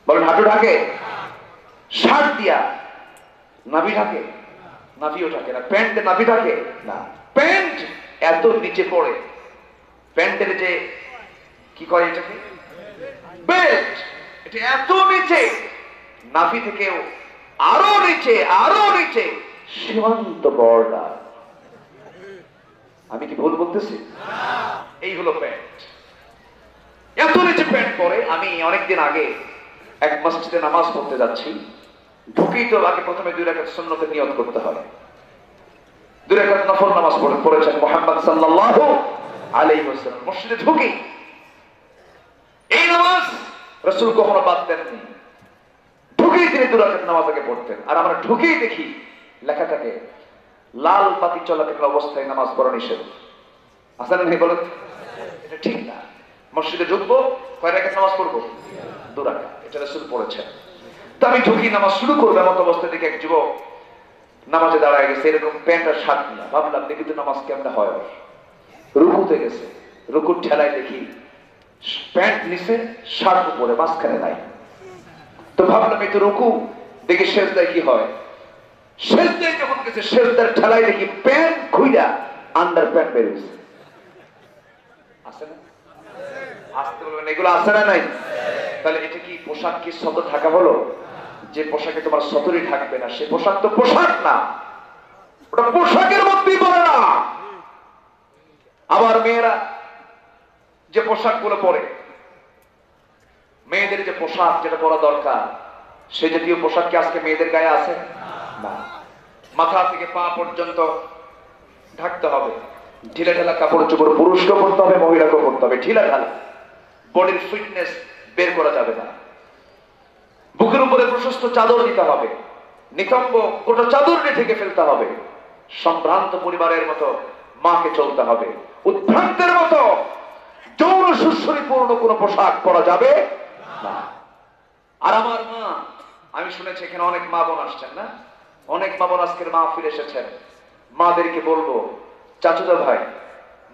বলেন হাঁটু ঢাকে? শার্ট দিয়া নাভি ঢাকে? নাভিও ঢাকে না। প্যান্টে নাভি ঢাকে না। প্যান্ট এত নিচে পড়ে, প্যান্টের যে কি করে এটাকে বেল্ট, এটা এত নিচে, নাভি থেকেও আরো নিচে, আরো নিচে, সীমান্ত বর্ডার। আমি কি ভুল বলতেছি? এই হলো প্যান্ট, এত নিচে প্যান্ট পরে। আমি অনেকদিন আগে এক মসজিদে নামাজ পড়তে যাচ্ছি, ঢুকেই তো আগে প্রথমে 2 রাকাত সুন্নতের নিয়ত করতে হয়। 2 রাকাত নফল নামাজ পড়েছেন মুহাম্মদ সাল্লাল্লাহু আলাইহি ওয়াসাল্লাম। মসজিদে ঢুকেই এই নামাজ রাসূল কখনো বাদ দেননি, ঢুকেই তিনি 2 রাকাত নামাজ আগে পড়তেন। আর আমরা ঢুকেই দেখি লেখা থাকে লাল বাতি চলাকালীন অবস্থায় নামাজ পড়া নিষেধ। আসেন নাই? বলেন এটা ঠিক না। মসজিদে ঢুকবো, কয় রাকাত নামাজ পড়বো? 2 রাকাত, এটা রাসূল পড়েছেন। তো আমি ঢুকি, নামাজ শুরু করবো, এমন অবস্থায় দেখি এক যুবক নামাজে দাঁড়ায় গেছে, এরকম প্যান্ট আর শার্ট নিয়ে। ভাবলাম দেখি তো নামাজ কেমন হয়। রুকুতে গেছে, রুকুর ঠেলায় দেখি প্যান্ট নিচে, শার্ট উপরে, মাঝখানে নাই। তো ভাবলাম এই তো রুকু, দেখি সেজদায় কি হয়। সেজদায় যখন গেছে, সেজদার ঠেলায় দেখি প্যান্ট খুইরা আন্ডার প্যান্ট বেরিয়েছে। আছে না? আসতে বলবেন এগুলো আছে না নাই? তাহলে এটা কি পোশাক কি সতর ঢাকা হলো? যে পোশাকে তোমার সতরই ঢাকবে না, সে পোশাক তো পোশাক না, ওটা পোশাকের মধ্যেই পড়ে না। আবার মেয়েরা যে পোশাক গুলো পরে, মেয়েদের যে পোশাক যেটা পরা দরকার, সে জাতীয় পোশাক কি আজকে মেয়েদের গায়ে আছে? না। মাথা থেকে পা পর্যন্ত ঢাকতে হবে, ঢিলা ঢালা কাপড় চোপড় পুরুষকেও পরতে হবে, মহিলাকেও পরতে হবে, ঢিলা ঢালা। বডির ফিটনেস বের করা যাবে না। বুকের উপরে প্রশস্ত চাদর দিতে হবে, নিতম্ব গোটা চাদর নিয়ে ঢেকে ফেলতে হবে। সম্ভ্রান্ত পরিবারের মতো মাকে চলতে হবে, উদ্ভ্রান্তের মতো যৌন সুশ্রীপূর্ণ কোন পোশাক পরা যাবে না। আর আমার মা, আমি শুনেছি এখানে অনেক মা বোন আসছেন না, অনেক মা বোন আজকের মা ফিরে এসেছেন। মাদেরকে বলবো, চাচুদা ভাই,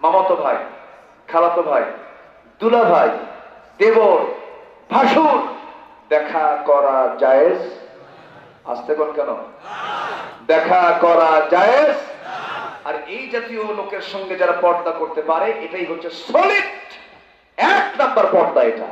মামাতো ভাই, খালাতো ভাই, দুলা ভাই, দেবর, ভাসুর, দেখা করা জায়েজ? আসতে কোন কেন? দেখা করা জায়েজ। আর এই জাতীয় লোকের সঙ্গে যারা পর্দা করতে পারে, এটাই হচ্ছে সলিড 1 নাম্বার পর্দা। এটা